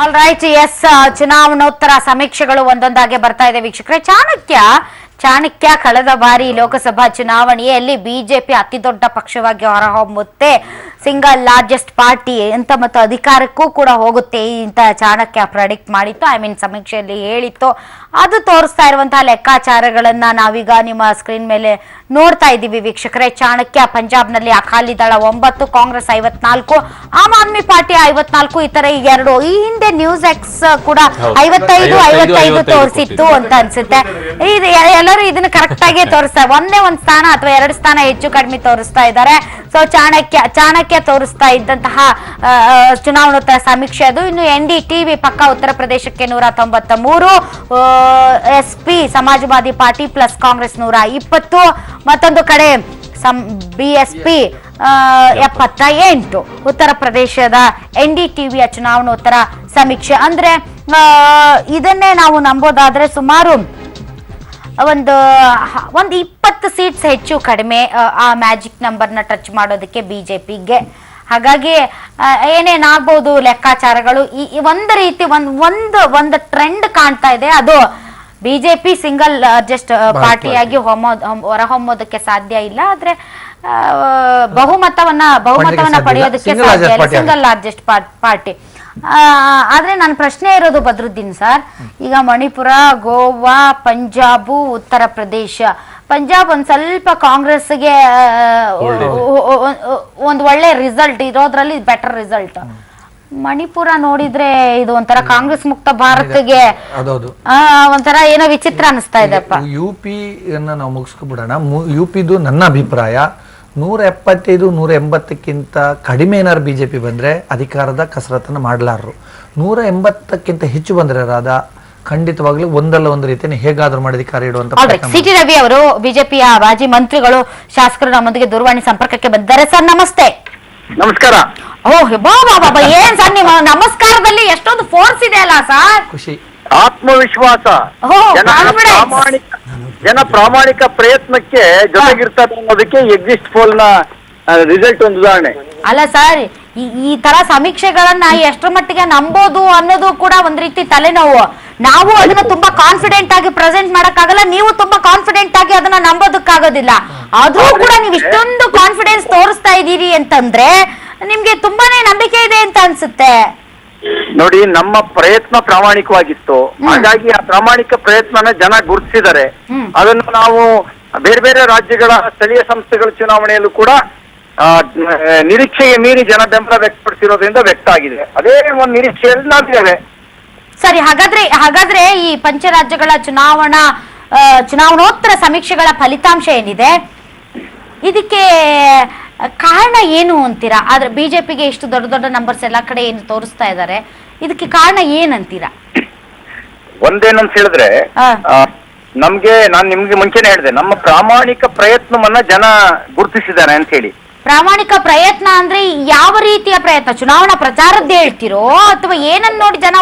All right, S, ಚುನಾವಣೋತ್ತರ ಸಮೀಕ್ಷೆಗಳು ಒಂದೊಂದಾಗೆ ಬರ್ತಾ ಇದೆ ವೀಕ್ಷಕರೇ. ಚಾಣಕ್ಯ ಕಳೆದ ಬಾರಿ ಲೋಕಸಭಾ ಚುನಾವಣೆಯಲ್ಲಿ ಬಿಜೆಪಿ ಅತಿ ದೊಡ್ಡ ಪಕ್ಷವಾಗಿ ಹೊರಹೊಮ್ಮುತ್ತೆ, ಸಿಂಗಲ್ ಲಾರ್ಜೆಸ್ಟ್ ಪಾರ್ಟಿ ಅಂತ ಮತ್ತು ಅಧಿಕಾರಕ್ಕೂ ಕೂಡ ಹೋಗುತ್ತೆ ಅಂತ ಚಾಣಕ್ಯ ಪ್ರೆಡಿಕ್ಟ್ ಮಾಡಿತ್ತು, ಸಮೀಕ್ಷೆಯಲ್ಲಿ ಹೇಳಿತ್ತು. ಅದು ತೋರಿಸ್ತಾ ಇರುವಂತಹ ಲೆಕ್ಕಾಚಾರಗಳನ್ನ ನಾವೀಗ ನಿಮ್ಮ ಸ್ಕ್ರೀನ್ ಮೇಲೆ ನೋಡ್ತಾ ಇದ್ದೀವಿ ವೀಕ್ಷಕರೇ. ಚಾಣಕ್ಯ ಪಂಜಾಬ್ನಲ್ಲಿ ಅಕಾಲಿ ದಳ 9, ಕಾಂಗ್ರೆಸ್ 54, ಆಮ್ ಆದ್ಮಿ ಪಾರ್ಟಿ 54, ಇತರ ಎರಡು. ಈ ಹಿಂದೆ ನ್ಯೂಸ್ ಎಕ್ಸ್ ಕೂಡ 55 ತೋರಿಸಿತ್ತು ಅಂತ ಅನ್ಸುತ್ತೆ. ಎಲ್ಲರೂ ಇದನ್ನ ಕರೆಕ್ಟ್ ಆಗಿ ತೋರಿಸ್ತಾರೆ, ಒಂದೇ ಒಂದು ಸ್ಥಾನ ಅಥವಾ 2 ಸ್ಥಾನ ಹೆಚ್ಚು ಕಡಿಮೆ ತೋರಿಸ್ತಾ ಇದ್ದಾರೆ. ಸೊ ಚಾಣಕ್ಯ ತೋರಿಸ್ತಾ ಇದ್ದಂತಹ ಚುನಾವಣೋತ್ತರ ಸಮೀಕ್ಷೆ ಅದು. ಇನ್ನು NDTV ಪಕ್ಕ ಉತ್ತರ ಪ್ರದೇಶಕ್ಕೆ 193, SP ಸಮಾಜವಾದಿ ಪಾರ್ಟಿ ಪ್ಲಸ್ ಕಾಂಗ್ರೆಸ್ 120, ಮತ್ತೊಂದು ಕಡೆ BSP 78. ಉತ್ತರ ಪ್ರದೇಶದ NDTVಯ ಚುನಾವಣೋತ್ತರ ಸಮೀಕ್ಷೆ ಅಂದ್ರೆ ಇದನ್ನೇ ನಾವು ನಂಬೋದಾದ್ರೆ ಸುಮಾರು ಒಂದು 20 ಸೀಟ್ಸ್ ಹೆಚ್ಚು ಕಡಿಮೆ ಆ ಮ್ಯಾಜಿಕ್ ನಂಬರ್ನ ಟಚ್ ಮಾಡೋದಕ್ಕೆ ಬಿಜೆಪಿಗೆ. ಹಾಗಾಗಿ ಏನೇನಾಗಬಹುದು ಲೆಕ್ಕಾಚಾರಗಳು ಒಂದು ರೀತಿ ಒಂದು ಟ್ರೆಂಡ್ ಕಾಣ್ತಾ ಇದೆ. ಅದು ಬಿಜೆಪಿ ಸಿಂಗಲ್ ಲಾರ್ಜೆಸ್ಟ್ ಪಾರ್ಟಿಯಾಗಿ ಹೊರಹೊಮ್ಮೋದಕ್ಕೆ ಸಾಧ್ಯ ಇಲ್ಲ, ಆದ್ರೆ ಬಹುಮತವನ್ನ ಪಡೆಯೋದಕ್ಕೆ ಸಾಧ್ಯ ಇಲ್ಲ ಸಿಂಗಲ್ ಲಾರ್ಜೆಸ್ಟ್ ಪಾರ್ಟಿ. ಆದ್ರೆ ನನ್ನ ಪ್ರಶ್ನೆ ಇರೋದು ಬದ್ರುದ್ದೀನ್ ಸರ್, ಈಗ ಮಣಿಪುರ, ಗೋವಾ, ಪಂಜಾಬು, ಉತ್ತರ ಪ್ರದೇಶ. ಪಂಜಾಬ್ ಒಂದ್ ಸ್ವಲ್ಪ ಕಾಂಗ್ರೆಸ್ಗೆ ಒಂದು ಒಳ್ಳೆ ರಿಸಲ್ಟ್ ಇರೋದ್ರಲ್ಲಿ ಬೆಟರ್ ರಿಸಲ್ಟ್. ಮಣಿಪುರ ನೋಡಿದ್ರೆ ಇದು ಒಂಥರ ಕಾಂಗ್ರೆಸ್ ಮುಕ್ತ ಭಾರತಗೆ ಒಂಥರ ಏನೋ ವಿಚಿತ್ರ ಅನಿಸ್ತಾ ಇದೆಪ್ಪ. UP ನಾವು ಮುಗಿಸ್ಕೊಬಿಡೋಣ. UPದು ನನ್ನ ಅಭಿಪ್ರಾಯ 175, 180ಕ್ಕಿಂತ ಕಡಿಮೆ ಏನಾರು ಬಿಜೆಪಿ ಬಂದ್ರೆ ಅಧಿಕಾರದ ಕಸರತ್ತನ್ನು ಮಾಡಲಾರರು. 180ಕ್ಕಿಂತ ಹೆಚ್ಚು ಬಂದ್ರೆ ರಾಧಾ ಖಂಡಿತವಾಗ್ಲೂ ಒಂದಲ್ಲ ಒಂದು ರೀತಿಯಲ್ಲಿ ಹೇಗಾದ್ರೂ ಮಾಡಿ ಅಧಿಕಾರ ಇಡುವಂತ. CT ರವಿ ಅವರು ಬಿಜೆಪಿಯ ಮಾಜಿ ಮಂತ್ರಿಗಳು, ಶಾಸಕರು ನಮ್ಮೊಂದಿಗೆ ದೂರವಾಣಿ ಸಂಪರ್ಕಕ್ಕೆ ಬಂದಿದ್ದಾರೆ. ಸರ್ ನಮಸ್ತೆ. ನಮಸ್ಕಾರ. ಬಾಬಾ ಏನ್ ಸರ್ ನಿಮ್ಮ ನಮಸ್ಕಾರದಲ್ಲಿ ಎಷ್ಟೊಂದು ಫೋರ್ಸ್ ಇದೆ ಅಲ್ಲ ಸರ್? ಖುಷಿ, ಆತ್ಮವಿಶ್ವಾಸ, ಜನ ಪ್ರಾಮಾಣಿಕ ಪ್ರಯತ್ನಕ್ಕೆ ಜೊತೆಗಿರ್ತಾರೆ ಅನ್ನೋದಕ್ಕೆ ಎಕ್ಸಿಸ್ಟ್ ಪೋಲ್ ನ ರಿಸಲ್ಟ್ ಒಂದು ಉದಾಹರಣೆ ಅಲ್ಲ ಸರ್. ಈ ತರ ಸಮೀಕ್ಷೆಗಳನ್ನ ಎಷ್ಟರ ಮಟ್ಟಿಗೆ ನಂಬೋದು ಅನ್ನೋದು ಕೂಡ ಒಂದ್ ರೀತಿ ತಲೆನೋವು. ನಾವು ಅದನ್ನ ತುಂಬಾ ಕಾನ್ಫಿಡೆಂಟ್ ಆಗಿ ಪ್ರೆಸೆಂಟ್ ಮಾಡಕ್ಕಾಗಲ್ಲ, ನೀವು ತುಂಬಾ ಕಾನ್ಫಿಡೆಂಟ್ ಆಗಿ ಅದನ್ನ ನಂಬೋದಕ್ಕಾಗೋದಿಲ್ಲ. ಆದ್ರೂ ಕೂಡ ನೀವು ಇಷ್ಟೊಂದು ಕಾನ್ಫಿಡೆನ್ಸ್ ತೋರಿಸ್ತಾ ಇದ್ದೀರಿ ಅಂತಂದ್ರೆ ನಿಮ್ಗೆ ತುಂಬಾನೇ ನಂಬಿಕೆ ಇದೆ ಅಂತ ಅನ್ಸುತ್ತೆ. ನೋಡಿ, ನಮ್ಮ ಪ್ರಯತ್ನ ಪ್ರಾಮಾಣಿಕವಾಗಿತ್ತು, ಹಾಗಾಗಿ ಆ ಪ್ರಾಮಾಣಿಕ ಪ್ರಯತ್ನನ ಜನ ಗುರುತಿಸಿದ್ದಾರೆ. ಅದನ್ನು ನಾವು ಬೇರೆ ಬೇರೆ ರಾಜ್ಯಗಳ ಸ್ಥಳೀಯ ಸಂಸ್ಥೆಗಳ ಚುನಾವಣೆಯಲ್ಲೂ ಕೂಡ ನಿರೀಕ್ಷೆಗೆ ಮೀರಿ ಜನ ಬೆಂಬಲ ವ್ಯಕ್ತಪಡಿಸಿರೋದ್ರಿಂದ ವ್ಯಕ್ತ ಆಗಿದೆ. ಅದೇ ಒಂದು ನಿರೀಕ್ಷೆಯಲ್ಲಿ ನಾವಿದ್ದೇವೆ. ಸರಿ, ಹಾಗಾದ್ರೆ ಈ ಪಂಚರಾಜ್ಯಗಳ ಚುನಾವಣೋತ್ತರ ಸಮೀಕ್ಷೆಗಳ ಫಲಿತಾಂಶ ಏನಿದೆ, ಇದಕ್ಕೆ ಕಾರಣ ಏನು ಅಂತೀರಾ? ಆದ್ರೆ ಬಿಜೆಪಿಗೆ ಇಷ್ಟು ದೊಡ್ಡ ದೊಡ್ಡ ನಂಬರ್ಸ್ ಎಲ್ಲಾ ಕಡೆ ಏನು ತೋರಿಸ್ತಾ ಇದ್ದಾರೆ, ಇದಕ್ಕೆ ಕಾರಣ ಏನಂತೀರಾ? ಒಂದೇನಂತ ಹೇಳಿದ್ರೆ, ನಾನ್ ನಿಮ್ಗೆ ಮುಂಚೆನೆ ಹೇಳಿದೆ, ನಮ್ಮ ಪ್ರಾಮಾಣಿಕ ಪ್ರಯತ್ನವನ್ನ ಜನ ಗುರುತಿಸಿದ್ದಾರೆ ಅಂತ ಹೇಳಿ. ಪ್ರಾಮಾಣಿಕ ಪ್ರಯತ್ನ ಅಂದ್ರೆ ಯಾವ ರೀತಿಯ ಪ್ರಯತ್ನ? ಚುನಾವಣಾ ಪ್ರಚಾರದ್ದು ಹೇಳ್ತಿರೋ ಅಥವಾ ಏನನ್ನ ನೋಡಿ ಜನ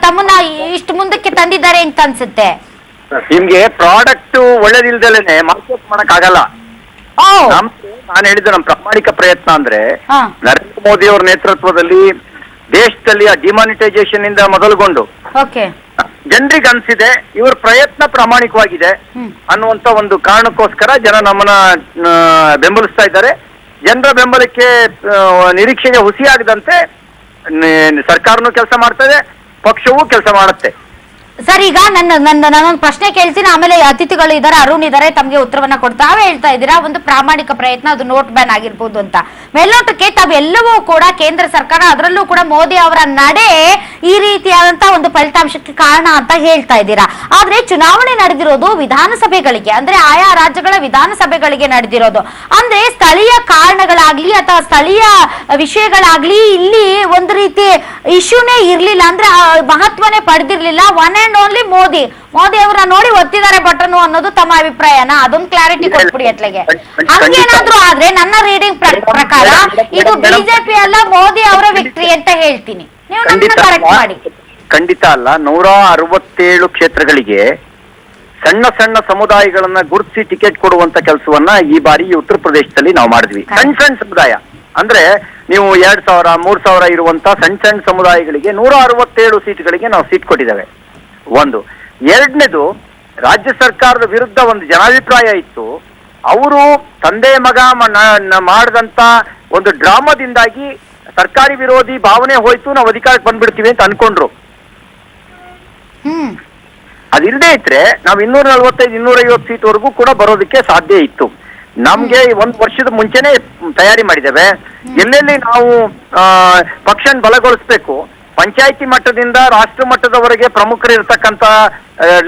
ತಮ್ಮನ್ನ ಇಷ್ಟು ಮುಂದಕ್ಕೆ ತಂದಿದ್ದಾರೆ ಅಂತ ಅನ್ಸುತ್ತೆ? ನಿಮ್ಗೆ ಪ್ರಾಡಕ್ಟ್ ಒಳ್ಳೇದಿಲ್ದಲೇನೆ ಮಾರ್ಕೆಟ್ ಮಾಡಕ್ ಆಗಲ್ಲ. ನಾನು ಹೇಳಿದ್ದೆ, ನಮ್ಮ ಪ್ರಾಮಾಣಿಕ ಪ್ರಯತ್ನ ಅಂದ್ರೆ ನರೇಂದ್ರ ಮೋದಿ ಅವರ ನೇತೃತ್ವದಲ್ಲಿ ದೇಶದಲ್ಲಿ ಆ ಡಿಮಾನಿಟೈಸೇಷನ್ ಇಂದ ಮೊದಲುಗೊಂಡು ಜನರಿಗೆ ಅನ್ಸಿದೆ ಇವ್ರ ಪ್ರಯತ್ನ ಪ್ರಾಮಾಣಿಕವಾಗಿದೆ ಅನ್ನುವಂತ ಒಂದು ಕಾರಣಕ್ಕೋಸ್ಕರ ಜನ ನಮ್ಮನ್ನ ಬೆಂಬಲಿಸ್ತಾ ಇದ್ದಾರೆ. ಜನರ ಬೆಂಬಲಕ್ಕೆ ನಿರೀಕ್ಷೆಗೆ ಹುಸಿಯಾಗದಂತೆ ಸರ್ಕಾರನೂ ಕೆಲಸ ಮಾಡ್ತದೆ, ಪಕ್ಷವೂ ಕೆಲಸ ಮಾಡುತ್ತೆ. ಸರ್, ಈಗ ನಾನೊಂದು ಪ್ರಶ್ನೆ ಕೇಳ್ತೀನಿ, ಆಮೇಲೆ ಅತಿಥಿಗಳು ಇದ್ದಾರೆ, ಅರುಣ್ ಇದ್ದಾರೆ, ತಮ್ಗೆ ಉತ್ತರವನ್ನ ಕೊಡ್ತಾವೆ. ಹೇಳ್ತಾ ಇದ್ದೀರಾ ಒಂದು ಪ್ರಾಮಾಣಿಕ ಪ್ರಯತ್ನ, ಅದು ನೋಟ್ ಬ್ಯಾನ್ ಆಗಿರ್ಬೋದು ಅಂತ. ಮೇಲ್ನೋಟಕ್ಕೆ ತಾವೆಲ್ಲವೂ ಕೂಡ ಕೇಂದ್ರ ಸರ್ಕಾರ, ಅದರಲ್ಲೂ ಕೂಡ ಮೋದಿ ಅವರ ನಡೆ ಈ ರೀತಿಯಾದಂತಹ ಒಂದು ಫಲಿತಾಂಶಕ್ಕೆ ಕಾರಣ ಅಂತ ಹೇಳ್ತಾ ಇದ್ದೀರಾ. ಆದ್ರೆ ಚುನಾವಣೆ ನಡೆದಿರೋದು ವಿಧಾನಸಭೆಗಳಿಗೆ, ಅಂದ್ರೆ ಆಯಾ ರಾಜ್ಯಗಳ ವಿಧಾನಸಭೆಗಳಿಗೆ ನಡೆದಿರೋದು. ಅಂದ್ರೆ ಸ್ಥಳೀಯ ಕಾರಣಗಳಾಗ್ಲಿ ಅಥವಾ ಸ್ಥಳೀಯ ವಿಷಯಗಳಾಗ್ಲಿ ಇಲ್ಲಿ ಒಂದು ರೀತಿ ಇಶ್ಯೂನೇ ಇರ್ಲಿಲ್ಲ, ಅಂದ್ರೆ ಮಹತ್ವನೇ ಪಡೆದಿರ್ಲಿಲ್ಲ. ಒನ್ ಅಂಡ್ ಓನ್ಲಿ ಮೋದಿ ಅವರ ನೋಡಿ ಒತ್ತಿದ್ದಾರೆ ಬಟನ್ ಅನ್ನೋದು ತಮ್ಮ ಅಭಿಪ್ರಾಯನ? ಅದೊಂದು ಕ್ಲಾರಿಟಿ ಕೊಟ್ಬಿಡಿ ಅತ್ಲೆಗೆ. ಹಂಗೇನಾದ್ರೂ ಆದ್ರೆ ನನ್ನ ರೀಡಿಂಗ್ ಪ್ರಕಾರ ಇದು ಬಿಜೆಪಿ ಅಲ್ಲ, ಮೋದಿ ಅವರ ವಿಕ್ಟರಿ ಅಂತ ಹೇಳ್ತೀನಿ. ನೀವು ನನ್ನ ಕರೆಕ್ಟ್ ಮಾಡಿ. ಖಂಡಿತ ಅಲ್ಲ. 167 ಕ್ಷೇತ್ರಗಳಿಗೆ ಸಣ್ಣ ಸಣ್ಣ ಸಮುದಾಯಗಳನ್ನ ಗುರುತಿಸಿ ಟಿಕೆಟ್ ಕೊಡುವಂತ ಕೆಲಸವನ್ನ ಈ ಬಾರಿ ಉತ್ತರ ಪ್ರದೇಶದಲ್ಲಿ ನಾವು ಮಾಡಿದ್ವಿ. ಸಣ್ಣ ಸಮುದಾಯ ಅಂದ್ರೆ ನೀವು 2,000 3,000 ಇರುವಂತ ಸಣ್ಣ ಸಣ್ಣ ಸಮುದಾಯಗಳಿಗೆ 167 ಸೀಟ್ಗಳಿಗೆ ನಾವು ಸೀಟ್ ಕೊಟ್ಟಿದ್ದೇವೆ. ಒಂದು. ಎರಡನೇದು, ರಾಜ್ಯ ಸರ್ಕಾರದ ವಿರುದ್ಧ ಒಂದು ಜನಾಭಿಪ್ರಾಯ ಇತ್ತು. ಅವರು ತಂದೆ ಮಗ ಮಾಡಿದಂತ ಒಂದು ಡ್ರಾಮಾದಿಂದಾಗಿ ಸರ್ಕಾರಿ ವಿರೋಧಿ ಭಾವನೆ ಹೋಯ್ತು, ನಾವು ಅಧಿಕಾರಕ್ಕೆ ಬಂದ್ಬಿಡ್ತೀವಿ ಅಂತ ಅನ್ಕೊಂಡ್ರು. ಅದಿಲ್ಲದೆ ಇದ್ರೆ ನಾವು 245 250 ಸೀಟ್ವರೆಗೂ ಕೂಡ ಬರೋದಕ್ಕೆ ಸಾಧ್ಯ ಇತ್ತು. ನಮ್ಗೆ 1 ವರ್ಷದ ಮುಂಚೆನೆ ತಯಾರಿ ಮಾಡಿದ್ದೇವೆ. ಎಲ್ಲೆಲ್ಲಿ ನಾವು ಪಕ್ಷ ಬಲಗೊಳಿಸ್ಬೇಕು, ಪಂಚಾಯತಿ ಮಟ್ಟದಿಂದ ರಾಷ್ಟ್ರ ಮಟ್ಟದವರೆಗೆ ಪ್ರಮುಖರು ಇರತಕ್ಕಂತ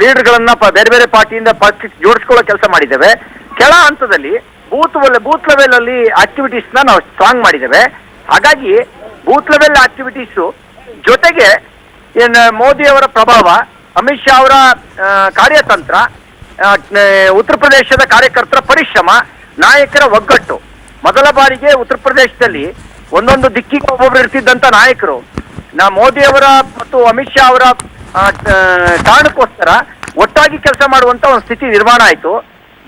ಲೀಡರ್ಗಳನ್ನ ಬೇರೆ ಬೇರೆ ಪಾರ್ಟಿಯಿಂದ ಪಕ್ಷಕ್ಕೆ ಜೋಡಿಸ್ಕೊಳ್ಳೋ ಕೆಲಸ ಮಾಡಿದ್ದೇವೆ. ಕೆಳ ಹಂತದಲ್ಲಿ ಬೂತ್ ಲೆವೆಲ್ ಅಲ್ಲಿ ಆಕ್ಟಿವಿಟೀಸ್ ನಾವು ಸ್ಟ್ರಾಂಗ್ ಮಾಡಿದ್ದೇವೆ. ಹಾಗಾಗಿ ಬೂತ್ ಲೆವೆಲ್ ಆಕ್ಟಿವಿಟೀಸ್ ಜೊತೆಗೆ ಮೋದಿ ಅವರ ಪ್ರಭಾವ, ಅಮಿತ್ ಶಾ ಅವರ ಕಾರ್ಯತಂತ್ರ, ಉತ್ತರ ಪ್ರದೇಶದ ಕಾರ್ಯಕರ್ತರ ಪರಿಶ್ರಮ, ನಾಯಕರ ಒಗ್ಗಟ್ಟು. ಮೊದಲ ಬಾರಿಗೆ ಉತ್ತರ ಪ್ರದೇಶದಲ್ಲಿ ಒಂದೊಂದು ದಿಕ್ಕಿಗೆ ಒಬ್ಬೊಬ್ರು ಇರ್ತಿದ್ದಂತ ನಾಯಕರು ಮೋದಿ ಅವರ ಮತ್ತು ಅಮಿತ್ ಶಾ ಅವರ ಕಾರಣಕ್ಕೋಸ್ಕರ ಒಟ್ಟಾಗಿ ಕೆಲಸ ಮಾಡುವಂತ ಒಂದು ಸ್ಥಿತಿ ನಿರ್ಮಾಣ ಆಯಿತು.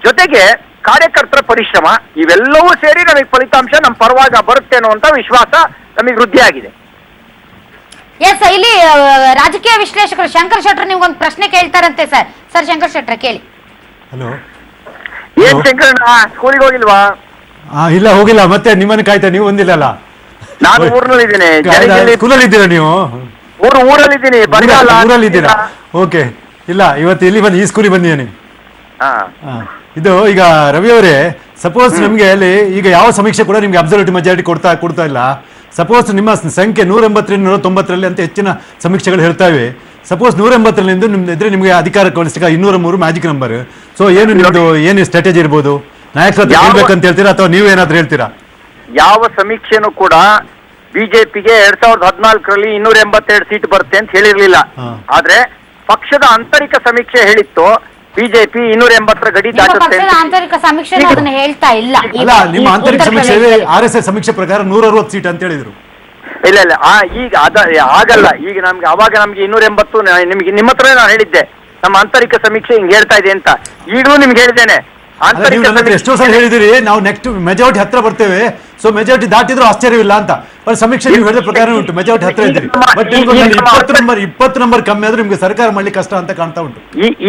ಜೊತೆಗೆ ಕಾರ್ಯಕರ್ತರ ಪರಿಶ್ರಮ, ಇವೆಲ್ಲವೂ ಸೇರಿ ನಮಗೆ ಫಲಿತಾಂಶ ನಮ್ಮ ಪರವಾಗಿ ಬರುತ್ತೆ ಅನ್ನುವಂತ ವಿಶ್ವಾಸ ನಮಗೆ ವೃದ್ಧಿಯಾಗಿದೆ. ಎಸ್, ಇಲ್ಲಿ ರಾಜಕೀಯ ವಿಶ್ಲೇಷಕರು ಶಂಕರ್ ಶೆಟ್ಟರ್ ನಿಮ್ಗೊಂದು ಪ್ರಶ್ನೆ ಕೇಳ್ತಾರಂತೆ ಸರ್. ಸರ್ ಶಂಕರ್ ಶೆಟ್ಟರ್ ಕೇಳಿ. ಹಲೋ, ಏನ್ ಶಂಕರಣ್ಣ, ಸ್ಕೂಲಿಗೆ ಹೋಗಿಲ್ವಾ? ಇಲ್ಲ ಹೋಗಿಲ್ಲ. ಮತ್ತೆ ನಿಮ್ಮನ್ನ ಕಾಯ್ತಾ, ನೀವು ಬಂದಿಲ್ಲಲ್ಲ. ನಾನು ಊರಿನಲ್ಲಿದ್ದೀನಿ. ಸ್ಕೂಲಲ್ಲಿ ಇದ್ದೀರಾ ನೀವು? ಊರಲ್ಲಿದ್ದೀನಿ. ಊರಲ್ಲಿದ್ದೀರಾ? ಓಕೆ. ಇಲ್ಲ, ಇವತ್ತು ಇಲ್ಲಿ ಬಂದು ಈ ಸ್ಕೂಲಿಗೆ ಬಂದಿದ್ದೀನಿ. ಇದು ಈಗ ರವಿ ಅವರೇ, ಸಪೋಸ್ ನಿಮ್ಗೆ ಅಲ್ಲಿ ಈಗ ಯಾವ ಸಮೀಕ್ಷೆ ಕೂಡ ನಿಮ್ಗೆ ಅಬ್ಸಲ್ಯೂಟ್ ಮೆಜಾರಿಟಿ ಕೊಡ್ತಾ ಇಲ್ಲ. ಸಪೋಸ್ ನಿಮ್ಮ ಸಂಖ್ಯೆ 180 190 ಅಂತ ಹೆಚ್ಚಿನ ಸಮೀಕ್ಷೆಗಳು ಹೇಳ್ತಾ ಇವೆ. ಸಪೋಸ್ 180 ನಿಮ್ದು ಇದ್ರೆ ನಿಮ್ಗೆ ಅಧಿಕಾರಕ್ಕೆ ಕಳಿಸಿದಾಗ 203 ಮ್ಯಾಜಿಕ್ ನಂಬರ್. ಸೊ ಏನು ನಿಮ್ದು ಏನು ಸ್ಟ್ರಾಟಜಿ ಇರ್ಬೋದು? ನಾಯಕತ್ವ ಹೇಳ್ಬೇಕಂತ ಹೇಳ್ತೀರಾ ಅಥವಾ ನೀವು ಏನಾದ್ರು ಹೇಳ್ತೀರಾ? ಯಾವ ಸಮೀಕ್ಷೆನೂ ಕೂಡ ಬಿಜೆಪಿಗೆ 2014ರಲ್ಲಿ 282 ಸೀಟ್ ಬರುತ್ತೆ ಅಂತ ಹೇಳಿರ್ಲಿಲ್ಲ. ಆದ್ರೆ ಪಕ್ಷದ ಆಂತರಿಕ ಸಮೀಕ್ಷೆ ಹೇಳಿತ್ತು ಬಿಜೆಪಿ 280 ಗಡಿ ದಾಟುತ್ತೆ. ಆಂತರಿಕ ಸಮೀಕ್ಷೆ ಅದನ್ನ ಹೇಳ್ತಾ ಇಲ್ಲ. ನಿಮ್ಮ ಆಂತರಿಕ ಸಮೀಕ್ಷೆ RSS ಸಮೀಕ್ಷೆ ಪ್ರಕಾರ 160 ಸೀಟ್ ಅಂತ ಹೇಳಿದ್ರು. ಇಲ್ಲ ಈಗ ಆಗಲ್ಲ. ಈಗ ಅವಾಗ ನಮ್ಗೆ 280 ನಿಮ್ಗೆ ನಿಮ್ಮ ಹತ್ರ ನಾನು ಹೇಳಿದ್ದೆ ನಮ್ಮ ಆಂತರಿಕ ಸಮೀಕ್ಷೆ ಹಿಂಗ್ ಹೇಳ್ತಾ ಇದೆ ಅಂತ. ಈಗಲೂ ನಿಮ್ಗೆ ಹೇಳಿದ್ದೇನೆ. ಎಷ್ಟೋ ಸಲ ಹೇಳಿದಿರಿ ನಾವು ನೆಕ್ಸ್ಟ್ ಮೆಜಾರಿಟಿ ಹತ್ರ ಬರ್ತೇವೆ, ಸೊ ಮೆಜಾರಿಟಿ ದಾಟಿದ್ರು ಆಶ್ಚರ್ಯವಿಲ್ಲ ಅಂತ. ಬಟ್ ಸಮೀಕ್ಷೆ ನೀವು ಹೇಳಿದ ಪ್ರಕಾರ ಉಂಟು, ಮೆಜಾರಿಟಿ ಹತ್ರ ಇದ್ದೀರಿ. ಬಟ್ 20 ನಂಬರ್ ಕಮ್ಮಿ ಆದ್ರೂ ನಿಮ್ಗೆ ಸರ್ಕಾರ ಮಾಡ್ಲಿಕ್ಕೆ ಕಷ್ಟ ಅಂತ ಕಾಣ್ತಾ ಉಂಟು.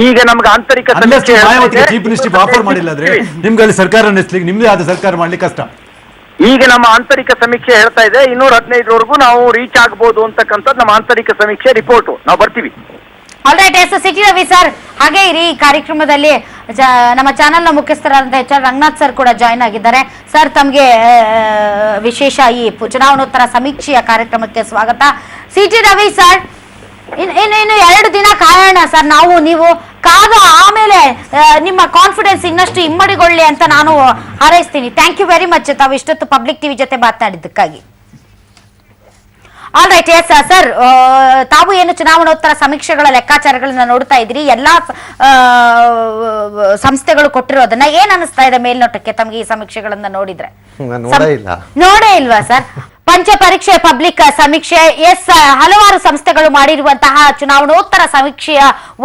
ಈಗ ನಮ್ಗೆ ಆಂತರಿಕ ಮಾಯಾವತಿಗೆ ಚೀಫ್ ಮಿನಿಸ್ಟರ್ ಆಫರ್ ಮಾಡಿಲ್ಲ ಅಂದ್ರೆ ನಿಮ್ಗೆ ಅಲ್ಲಿ ಸರ್ಕಾರ ನಡೆಸ್ಲಿಕ್ಕೆ, ನಿಮ್ದೇ ಆದ ಸರ್ಕಾರ ಮಾಡ್ಲಿಕ್ಕೆ ಕಷ್ಟ. ಈಗ ನಮ್ಮ ಆಂತರಿಕ ಸಮೀಕ್ಷೆ ಹೇಳ್ತಾ ಇದೆ 215ವರೆಗೂ ನಾವು ರೀಚ್ ಆಗ್ಬೋದು ಅಂತಕ್ಕಂಥದ್ದು ನಮ್ಮ ಆಂತರಿಕ ಸಮೀಕ್ಷೆ ರಿಪೋರ್ಟ್. ನಾವು ಬರ್ತೀವಿ. Alright, yes C T Ravi sir ಹಾಗೆ ಇರಿ. ಈ ಕಾರ್ಯಕ್ರಮದಲ್ಲಿ ನಮ್ಮ ಚಾನೆಲ್ನ ಮುಖ್ಯಸ್ಥರಾದಂತಹ HR ರಂಗನಾಥ್ ಸರ್ ಕೂಡ ಜಾಯ್ನ್ ಆಗಿದ್ದಾರೆ. ಸರ್, ತಮಗೆ ವಿಶೇಷ ಈ ಚುನಾವಣೋತ್ತರ ಸಮೀಕ್ಷೆಯ ಕಾರ್ಯಕ್ರಮಕ್ಕೆ ಸ್ವಾಗತ. ಸಿಟಿ ರವಿ ಸರ್, ಇನ್ನು 2 ದಿನ ಕಾಯೋಣ ಸರ್, ನೀವು ಕಾದ ಆಮೇಲೆ ನಿಮ್ಮ ಕಾನ್ಫಿಡೆನ್ಸ್ ಇನ್ನಷ್ಟು ಇಮ್ಮಡಿಗೊಳ್ಳಿ ಅಂತ ನಾನು ಹಾರೈಸ್ತೀನಿ. ಥ್ಯಾಂಕ್ ಯು ವೆರಿ ಮಚ್ ತಾವು ಇಷ್ಟೊತ್ತು ಪಬ್ಲಿಕ್ ಟಿವಿ ಜೊತೆ ಮಾತನಾಡಿದ್ದಕ್ಕಾಗಿ. ಆಲ್ ರೈಟ್, ಎಸ್ ಸರ್, ತಾವು ಏನು ಚುನಾವಣೋತ್ತರ ಸಮೀಕ್ಷೆಗಳ ಲೆಕ್ಕಾಚಾರಗಳನ್ನ ನೋಡ್ತಾ ಇದ್ರಿ, ಎಲ್ಲಾ ಸಂಸ್ಥೆಗಳು ಕೊಟ್ಟಿರೋದನ್ನ ಏನ್ ಅನಿಸ್ತಾ ಇದೆ ಮೇಲ್ನೋಟಕ್ಕೆ ತಮ್ಗೆ ಈ ಸಮೀಕ್ಷೆಗಳನ್ನ ನೋಡಿದ್ರೆ? ನೋಡೇ ಇಲ್ವಾ ಸರ್? ಪಂಚ ಪರೀಕ್ಷೆ ಪಬ್ಲಿಕ್ ಸಮೀಕ್ಷೆ, ಎಸ್, ಹಲವಾರು ಸಂಸ್ಥೆಗಳು ಮಾಡಿರುವಂತಹ ಚುನಾವಣೋತ್ತರ ಸಮೀಕ್ಷೆಯ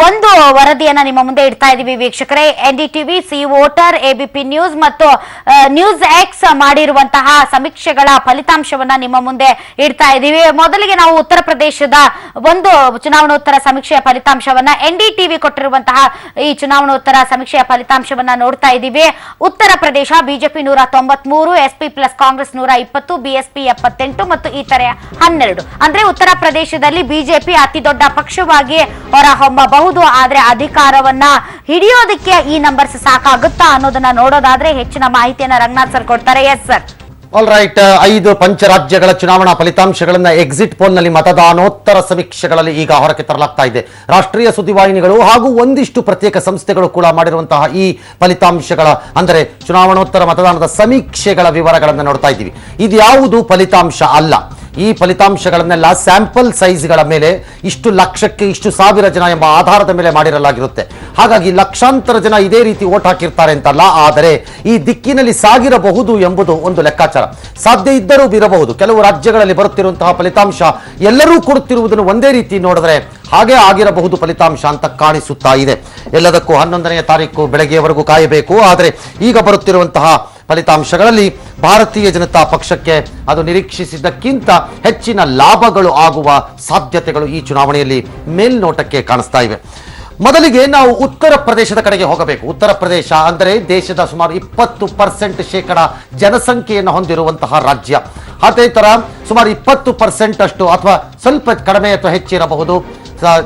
ಒಂದು ವರದಿಯನ್ನ ನಿಮ್ಮ ಮುಂದೆ ಇಡ್ತಾ ಇದೀವಿ ವೀಕ್ಷಕರೇ. NDTV, C voter, ABP news ಮತ್ತು ನ್ಯೂಸ್ ಎಕ್ಸ್ ಮಾಡಿರುವಂತಹ ಸಮೀಕ್ಷೆಗಳ ಫಲಿತಾಂಶವನ್ನ ನಿಮ್ಮ ಮುಂದೆ ಇಡ್ತಾ ಇದೀವಿ. ಮೊದಲಿಗೆ ನಾವು ಉತ್ತರ ಪ್ರದೇಶದ ಒಂದು ಚುನಾವಣೋತ್ತರ ಸಮೀಕ್ಷೆಯ ಫಲಿತಾಂಶವನ್ನ, NDTV ಕೊಟ್ಟಿರುವಂತಹ ಈ ಚುನಾವಣೋತ್ತರ ಸಮೀಕ್ಷೆಯ ಫಲಿತಾಂಶವನ್ನ ನೋಡ್ತಾ ಇದ್ದೀವಿ. Uttar Pradesh BJP 193, SP plus Congress 120, BSP 78 ಮತ್ತು ಇತರೆ 12. ಅಂದ್ರೆ ಉತ್ತರ ಪ್ರದೇಶದಲ್ಲಿ ಬಿಜೆಪಿ ಅತಿ ದೊಡ್ಡ ಪಕ್ಷವಾಗಿ ಹೊರಹೊಮ್ಮಬಹುದು. ಆದ್ರೆ ಅಧಿಕಾರವನ್ನ ಹಿಡಿಯೋದಕ್ಕೆ ಈ ನಂಬರ್ಸ್ ಸಾಕಾಗುತ್ತಾ ಅನ್ನೋದನ್ನ ನೋಡೋದಾದ್ರೆ ಹೆಚ್ಚಿನ ಮಾಹಿತಿಯನ್ನ ರಂಗನಾಥ್ ಸರ್ ಕೊಡ್ತಾರೆ. Yes sir. ಆಲ್ ರೈಟ್, 5 ಪಂಚರಾಜ್ಯಗಳ ಚುನಾವಣಾ ಫಲಿತಾಂಶಗಳನ್ನ ಎಕ್ಸಿಟ್ ಪೋಲ್ ನಲ್ಲಿ ಮತದಾನೋತ್ತರ ಸಮೀಕ್ಷೆಗಳಲ್ಲಿ ಈಗ ಹೊರಕ್ಕೆ ತರಲಾಗ್ತಾ ಇದೆ. ರಾಷ್ಟ್ರೀಯ ಸುದ್ದಿವಾಹಿನಿಗಳು ಹಾಗೂ ಒಂದಿಷ್ಟು ಪ್ರತ್ಯೇಕ ಸಂಸ್ಥೆಗಳು ಕೂಡ ಮಾಡಿರುವಂತಹ ಈ ಫಲಿತಾಂಶಗಳ ಅಂದರೆ ಚುನಾವಣೋತ್ತರ ಮತದಾನದ ಸಮೀಕ್ಷೆಗಳ ವಿವರಗಳನ್ನು ನೋಡ್ತಾ ಇದ್ದೀವಿ. ಇದು ಯಾವುದು ಫಲಿತಾಂಶ ಅಲ್ಲ. ಈ ಫಲಿತಾಂಶಗಳನ್ನೆಲ್ಲ ಸ್ಯಾಂಪಲ್ ಸೈಜ್ಗಳ ಮೇಲೆ ಇಷ್ಟು ಲಕ್ಷಕ್ಕೆ ಇಷ್ಟು ಸಾವಿರ ಜನ ಎಂಬ ಆಧಾರದ ಮೇಲೆ ಮಾಡಿರಲಾಗಿರುತ್ತೆ. ಹಾಗಾಗಿ ಲಕ್ಷಾಂತರ ಜನ ಇದೇ ರೀತಿ ಓಟ್ ಹಾಕಿರ್ತಾರೆ ಅಂತಲ್ಲ, ಆದರೆ ಈ ದಿಕ್ಕಿನಲ್ಲಿ ಸಾಗಿರಬಹುದು ಎಂಬುದು ಒಂದು ಲೆಕ್ಕಾಚಾರ. ಸಾಧ್ಯ ಇದ್ದರೂ ಇರಬಹುದು. ಕೆಲವು ರಾಜ್ಯಗಳಲ್ಲಿ ಬರುತ್ತಿರುವಂತಹ ಫಲಿತಾಂಶ ಎಲ್ಲರೂ ಕೊಡುತ್ತಿರುವುದನ್ನು ಒಂದೇ ರೀತಿ ನೋಡಿದ್ರೆ ಹಾಗೆ ಆಗಿರಬಹುದು ಫಲಿತಾಂಶ ಅಂತ ಕಾಣಿಸುತ್ತಾ ಇದೆ. ಎಲ್ಲದಕ್ಕೂ 11ನೇ ತಾರೀಕು ಬೆಳಗ್ಗೆಯವರೆಗೂ ಕಾಯಬೇಕು. ಆದರೆ ಈಗ ಬರುತ್ತಿರುವಂತಹ ಫಲಿತಾಂಶಗಳಲ್ಲಿ ಭಾರತೀಯ ಜನತಾ ಪಕ್ಷಕ್ಕೆ ಅದು ನಿರೀಕ್ಷಿಸಿದ್ದಕ್ಕಿಂತ ಹೆಚ್ಚಿನ ಲಾಭಗಳು ಆಗುವ ಸಾಧ್ಯತೆಗಳು ಈ ಚುನಾವಣೆಯಲ್ಲಿ ಮೇಲ್ನೋಟಕ್ಕೆ ಕಾಣಿಸ್ತಾ ಇವೆ. ಮೊದಲಿಗೆ ನಾವು ಉತ್ತರ ಪ್ರದೇಶದ ಕಡೆಗೆ ಹೋಗಬೇಕು. ಉತ್ತರ ಪ್ರದೇಶ ಅಂದರೆ ದೇಶದ ಸುಮಾರು 20% ಶೇಕಡ ಜನಸಂಖ್ಯೆಯನ್ನು ಹೊಂದಿರುವಂತಹ ರಾಜ್ಯ. ಅದೇ ಥರ ಸುಮಾರು 20% ಅಷ್ಟು ಅಥವಾ ಸ್ವಲ್ಪ ಕಡಿಮೆ ಅಥವಾ ಹೆಚ್ಚಿರಬಹುದು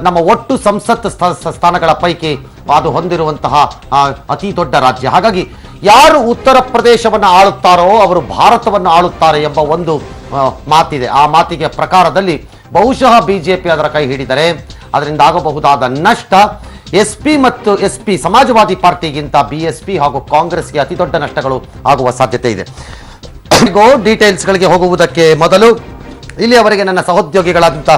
ನಮ್ಮ ಒಟ್ಟು ಸಂಸತ್ ಸ್ಥಾನಗಳ ಪೈಕಿ ಅದು ಹೊಂದಿರುವಂತಹ ಅತಿ ದೊಡ್ಡ ರಾಜ್ಯ. ಹಾಗಾಗಿ ಯಾರು ಉತ್ತರ ಪ್ರದೇಶವನ್ನು ಆಳುತ್ತಾರೋ ಅವರು ಭಾರತವನ್ನು ಆಳುತ್ತಾರೆ ಎಂಬ ಒಂದು ಮಾತಿದೆ. ಆ ಮಾತಿಗೆ ಪ್ರಕಾರದಲ್ಲಿ ಬಹುಶಃ ಬಿಜೆಪಿ ಅದರ ಕೈ ಹಿಡಿದರೆ ಅದರಿಂದ ಆಗಬಹುದಾದ ನಷ್ಟ SP ಮತ್ತು SP ಸಮಾಜವಾದಿ ಪಾರ್ಟಿಗಿಂತ BSP ಹಾಗೂ ಕಾಂಗ್ರೆಸ್ಗೆ ಅತಿ ದೊಡ್ಡ ನಷ್ಟಗಳು ಆಗುವ ಸಾಧ್ಯತೆ ಇದೆ. ಡೀಟೇಲ್ಸ್ಗಳಿಗೆ ಹೋಗುವುದಕ್ಕೆ ಮೊದಲು ಇಲ್ಲಿಯವರೆಗೆ ನನ್ನ ಸಹೋದ್ಯೋಗಿಗಳಾದಂಥ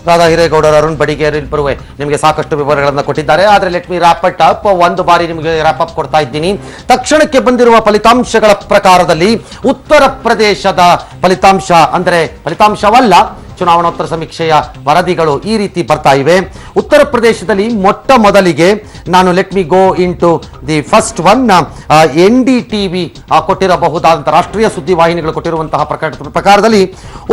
ರಾಧಾ ಹಿರೇಗೌಡರು, ಅರುಣ್ ಬಡಿಗೇರ್ ಇಬ್ಬರು ನಿಮಗೆ ಸಾಕಷ್ಟು ವಿವರಗಳನ್ನು ಕೊಟ್ಟಿದ್ದಾರೆ. ಆದರೆ let me wrap it up. ಒಂದು ಬಾರಿ ನಿಮಗೆ ರ್ಯಾಪ್ ಅಪ್ ಕೊಡ್ತಾ ಇದ್ದೀನಿ. ತಕ್ಷಣಕ್ಕೆ ಬಂದಿರುವ ಫಲಿತಾಂಶಗಳ ಪ್ರಕಾರದಲ್ಲಿ ಉತ್ತರ ಪ್ರದೇಶದ ಫಲಿತಾಂಶ ಅಂದರೆ ಫಲಿತಾಂಶವಲ್ಲ, ಚುನಾವಣೋತ್ತರ ಸಮೀಕ್ಷೆಯ ವರದಿಗಳು ಈ ರೀತಿ ಬರ್ತಾ ಇವೆ. ಉತ್ತರ ಪ್ರದೇಶದಲ್ಲಿ ಮೊಟ್ಟ ಮೊದಲಿಗೆ ನಾನು let me go into the first one. NDTV ಕೊಟ್ಟಿರಬಹುದಾದಂಥ ರಾಷ್ಟ್ರೀಯ ಸುದ್ದಿವಾಹಿನಿಗಳು ಕೊಟ್ಟಿರುವಂತಹ ಪ್ರಕಾರದಲ್ಲಿ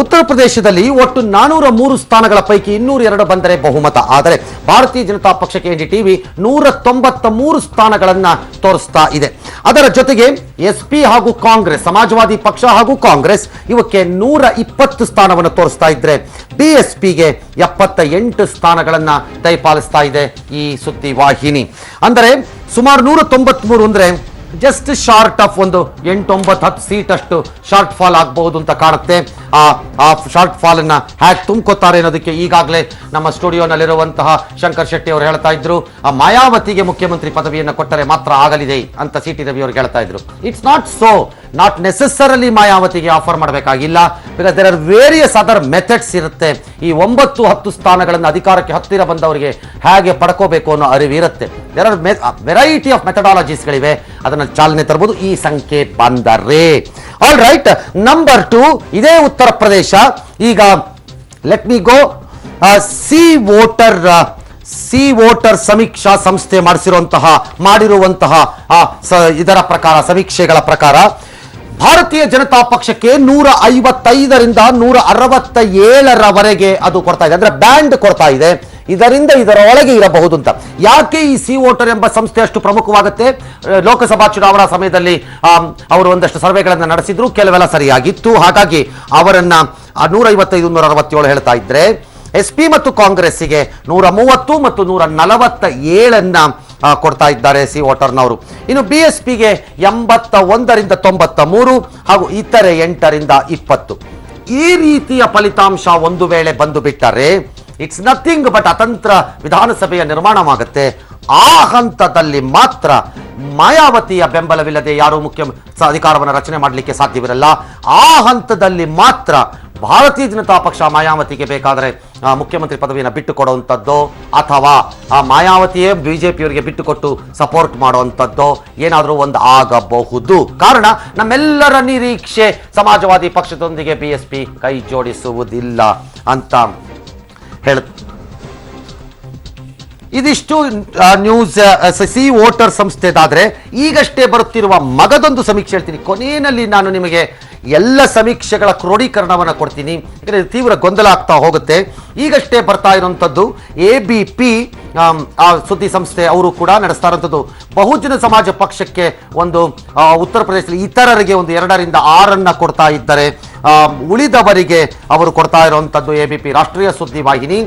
ಉತ್ತರ ಪ್ರದೇಶದಲ್ಲಿ ಒಟ್ಟು 403 ಸ್ಥಾನಗಳ ಪೈಕಿ 202 ಬಂದರೆ ಬಹುಮತ. ಆದರೆ ಭಾರತೀಯ ಜನತಾ ಪಕ್ಷಕ್ಕೆ NDTV 193 ಸ್ಥಾನಗಳನ್ನು ತೋರಿಸ್ತಾ ಇದೆ. ಅದರ ಜೊತೆಗೆ SP ಹಾಗೂ ಕಾಂಗ್ರೆಸ್, ಸಮಾಜವಾದಿ ಪಕ್ಷ ಹಾಗೂ ಕಾಂಗ್ರೆಸ್ ಇವಕ್ಕೆ 120 ಸ್ಥಾನವನ್ನು ತೋರಿಸ್ತಾ ಇದ್ರೆ BSPಗೆ 78 ಸ್ಥಾನಗಳನ್ನು ದಯಪಾಲಿಸ್ತಾ ಇದೆ ಈ ಸುದ್ದಿ ವಾಹಿನಿ. ಅಂದರೆ ಸುಮಾರು 193 ಅಂದರೆ ಜಸ್ಟ್ ಶಾರ್ಟ್ ಆಫ್ ಒಂದು 8-9-10 ಸೀಟ್ ಅಷ್ಟು ಶಾರ್ಟ್ ಫಾಲ್ ಆಗಬಹುದು ಅಂತ ಕಾಣುತ್ತೆ. ಆ ಶಾರ್ಟ್ ಫಾಲ್ ಅನ್ನ ಹ್ಯಾಕ್ ತುಂಬ್ಕೋತಾರೆ ಅನ್ನೋದಕ್ಕೆ ಈಗಾಗಲೇ ನಮ್ಮ ಸ್ಟುಡಿಯೋನಲ್ಲಿರುವಂತಹ ಶಂಕರ್ ಶೆಟ್ಟಿ ಅವರು ಹೇಳ್ತಾ ಇದ್ರು, ಆ ಮಾಯಾವತಿಗೆ ಮುಖ್ಯಮಂತ್ರಿ ಪದವಿಯನ್ನು ಕೊಟ್ಟರೆ ಮಾತ್ರ ಆಗಲಿದೆ ಅಂತ CT ರವಿ ಅವರು ಹೇಳ್ತಾ ಇದ್ರು. It's not so. Not necessarily ಮಾಯಾವತಿಗೆ ಆಫರ್ ಮಾಡಬೇಕಾಗಿಲ್ಲ. Because there are various other methods ಇರುತ್ತೆ. ಈ 9-10 ಸ್ಥಾನಗಳನ್ನು ಅಧಿಕಾರಕ್ಕೆ ಹತ್ತಿರ ಬಂದವರಿಗೆ ಹೇಗೆ ಪಡ್ಕೋಬೇಕು ಅನ್ನೋ ಅರಿವಿರುತ್ತೆ. ದೇರ್ ಆರ್ ವೆರೈಟಿ ಆಫ್ ಮೆಥಡಾಲಜೀಸ್ಗಳಿವೆ. ಅದನ್ನು ಚಾಲನೆ ತರಬಹುದು ಈ ಸಂಖ್ಯೆ ಬಂದರೆ. ಆಲ್ ರೈಟ್, ನಂಬರ್ 2 ಇದೇ ಉತ್ತರ ಪ್ರದೇಶ. ಈಗ ಲೆಟ್ ಮಿ ಗೋ ಸಿ ವೋಟರ್ ಸಮೀಕ್ಷಾ ಸಂಸ್ಥೆ ಮಾಡಿರುವಂತಹ ಇದರ ಪ್ರಕಾರ, ಸಮೀಕ್ಷೆಗಳ ಪ್ರಕಾರ ಭಾರತೀಯ ಜನತಾ ಪಕ್ಷಕ್ಕೆ 155ರಿಂದ 167ರವರೆಗೆ ಅದು ಕೊಡ್ತಾ ಇದೆ. ಅಂದ್ರೆ ಬ್ಯಾಂಡ್ ಕೊಡ್ತಾ ಇದೆ. ಇದರಿಂದ ಇದರೊಳಗೆ ಇರಬಹುದು ಅಂತ. ಯಾಕೆ ಈ ಸಿ ವೋಟರ್ ಎಂಬ ಸಂಸ್ಥೆ ಅಷ್ಟು ಪ್ರಮುಖವಾಗುತ್ತೆ? ಲೋಕಸಭಾ ಚುನಾವಣಾ ಸಮಯದಲ್ಲಿ ಅವರು ಒಂದಷ್ಟು ಸರ್ವೆಗಳನ್ನು ನಡೆಸಿದ್ರು, ಕೆಲವೆಲ್ಲ ಸರಿಯಾಗಿತ್ತು. ಹಾಗಾಗಿ ಅವರನ್ನ 155-167 ಹೇಳ್ತಾ ಇದ್ರೆ SP ಮತ್ತು ಕಾಂಗ್ರೆಸ್ಸಿಗೆ 130 ಮತ್ತು 147 ಕೊಡ್ತಾ ಇದ್ದಾರೆ ಸಿ ವೋಟರ್ನವರು. ಇನ್ನು BSPಗೆ 81ರಿಂದ 93 ಹಾಗೂ ಇತರೆ 8ರಿಂದ 20. ಈ ರೀತಿಯ ಫಲಿತಾಂಶ ಒಂದು ವೇಳೆ ಬಂದು ಬಿಟ್ಟರೆ ಇಟ್ಸ್ ನಥಿಂಗ್ ಬಟ್ ಅತಂತ್ರ ವಿಧಾನಸಭೆಯ ನಿರ್ಮಾಣವಾಗುತ್ತೆ. ಆ ಹಂತದಲ್ಲಿ ಮಾತ್ರ ಮಾಯಾವತಿಯ ಬೆಂಬಲವಿಲ್ಲದೆ ಯಾರೂ ಮುಖ್ಯ ಅಧಿಕಾರವನ್ನು ರಚನೆ ಮಾಡಲಿಕ್ಕೆ ಸಾಧ್ಯವಿರಲ್ಲ. ಆ ಹಂತದಲ್ಲಿ ಮಾತ್ರ ಭಾರತೀಯ ಜನತಾ ಪಕ್ಷ ಮಾಯಾವತಿಗೆ ಬೇಕಾದರೆ ಮುಖ್ಯಮಂತ್ರಿ ಪದವಿಯನ್ನು ಬಿಟ್ಟು ಕೊಡುವಂಥದ್ದು ಅಥವಾ ಆ ಮಾಯಾವತಿಯೇ ಬಿಜೆಪಿಯವರಿಗೆ ಬಿಟ್ಟುಕೊಟ್ಟು ಸಪೋರ್ಟ್ ಮಾಡುವಂಥದ್ದು ಏನಾದರೂ ಒಂದು ಆಗಬಹುದು. ಕಾರಣ ನಮ್ಮೆಲ್ಲರ ನಿರೀಕ್ಷೆ ಸಮಾಜವಾದಿ ಪಕ್ಷದೊಂದಿಗೆ BSP ಕೈ ಜೋಡಿಸುವುದಿಲ್ಲ ಅಂತ ಇದಿಷ್ಟು ನ್ಯೂಸ್ ಸಿ ವೋಟರ್ ಸಂಸ್ಥೆದಾದ್ರೆ. ಈಗಷ್ಟೇ ಬರುತ್ತಿರುವ ಮಗದೊಂದು ಸಮೀಕ್ಷೆ ಹೇಳ್ತೀನಿ. ಕೊನೆಯಲ್ಲಿ ನಾನು ನಿಮಗೆ ಎಲ್ಲ ಸಮೀಕ್ಷೆಗಳ ಕ್ರೋಢೀಕರಣವನ್ನು ಕೊಡ್ತೀನಿ, ಯಾಕಂದರೆ ತೀವ್ರ ಗೊಂದಲ ಆಗ್ತಾ ಹೋಗುತ್ತೆ. ಈಗಷ್ಟೇ ಬರ್ತಾ ಇರುವಂಥದ್ದು ABP ಸುದ್ದಿ ಸಂಸ್ಥೆ ಅವರು ಕೂಡ ನಡೆಸ್ತಾ ಇರುವಂಥದ್ದು. ಬಹುಜನ ಸಮಾಜ ಪಕ್ಷಕ್ಕೆ ಒಂದು ಉತ್ತರ ಪ್ರದೇಶದಲ್ಲಿ ಇತರರಿಗೆ ಒಂದು 2ರಿಂದ 6 ಕೊಡ್ತಾ ಇದ್ದಾರೆ. ಉಳಿದವರಿಗೆ ಅವರು ಕೊಡ್ತಾ ಇರುವಂಥದ್ದು ABP ರಾಷ್ಟ್ರೀಯ ಸುದ್ದಿ ವಾಹಿನಿ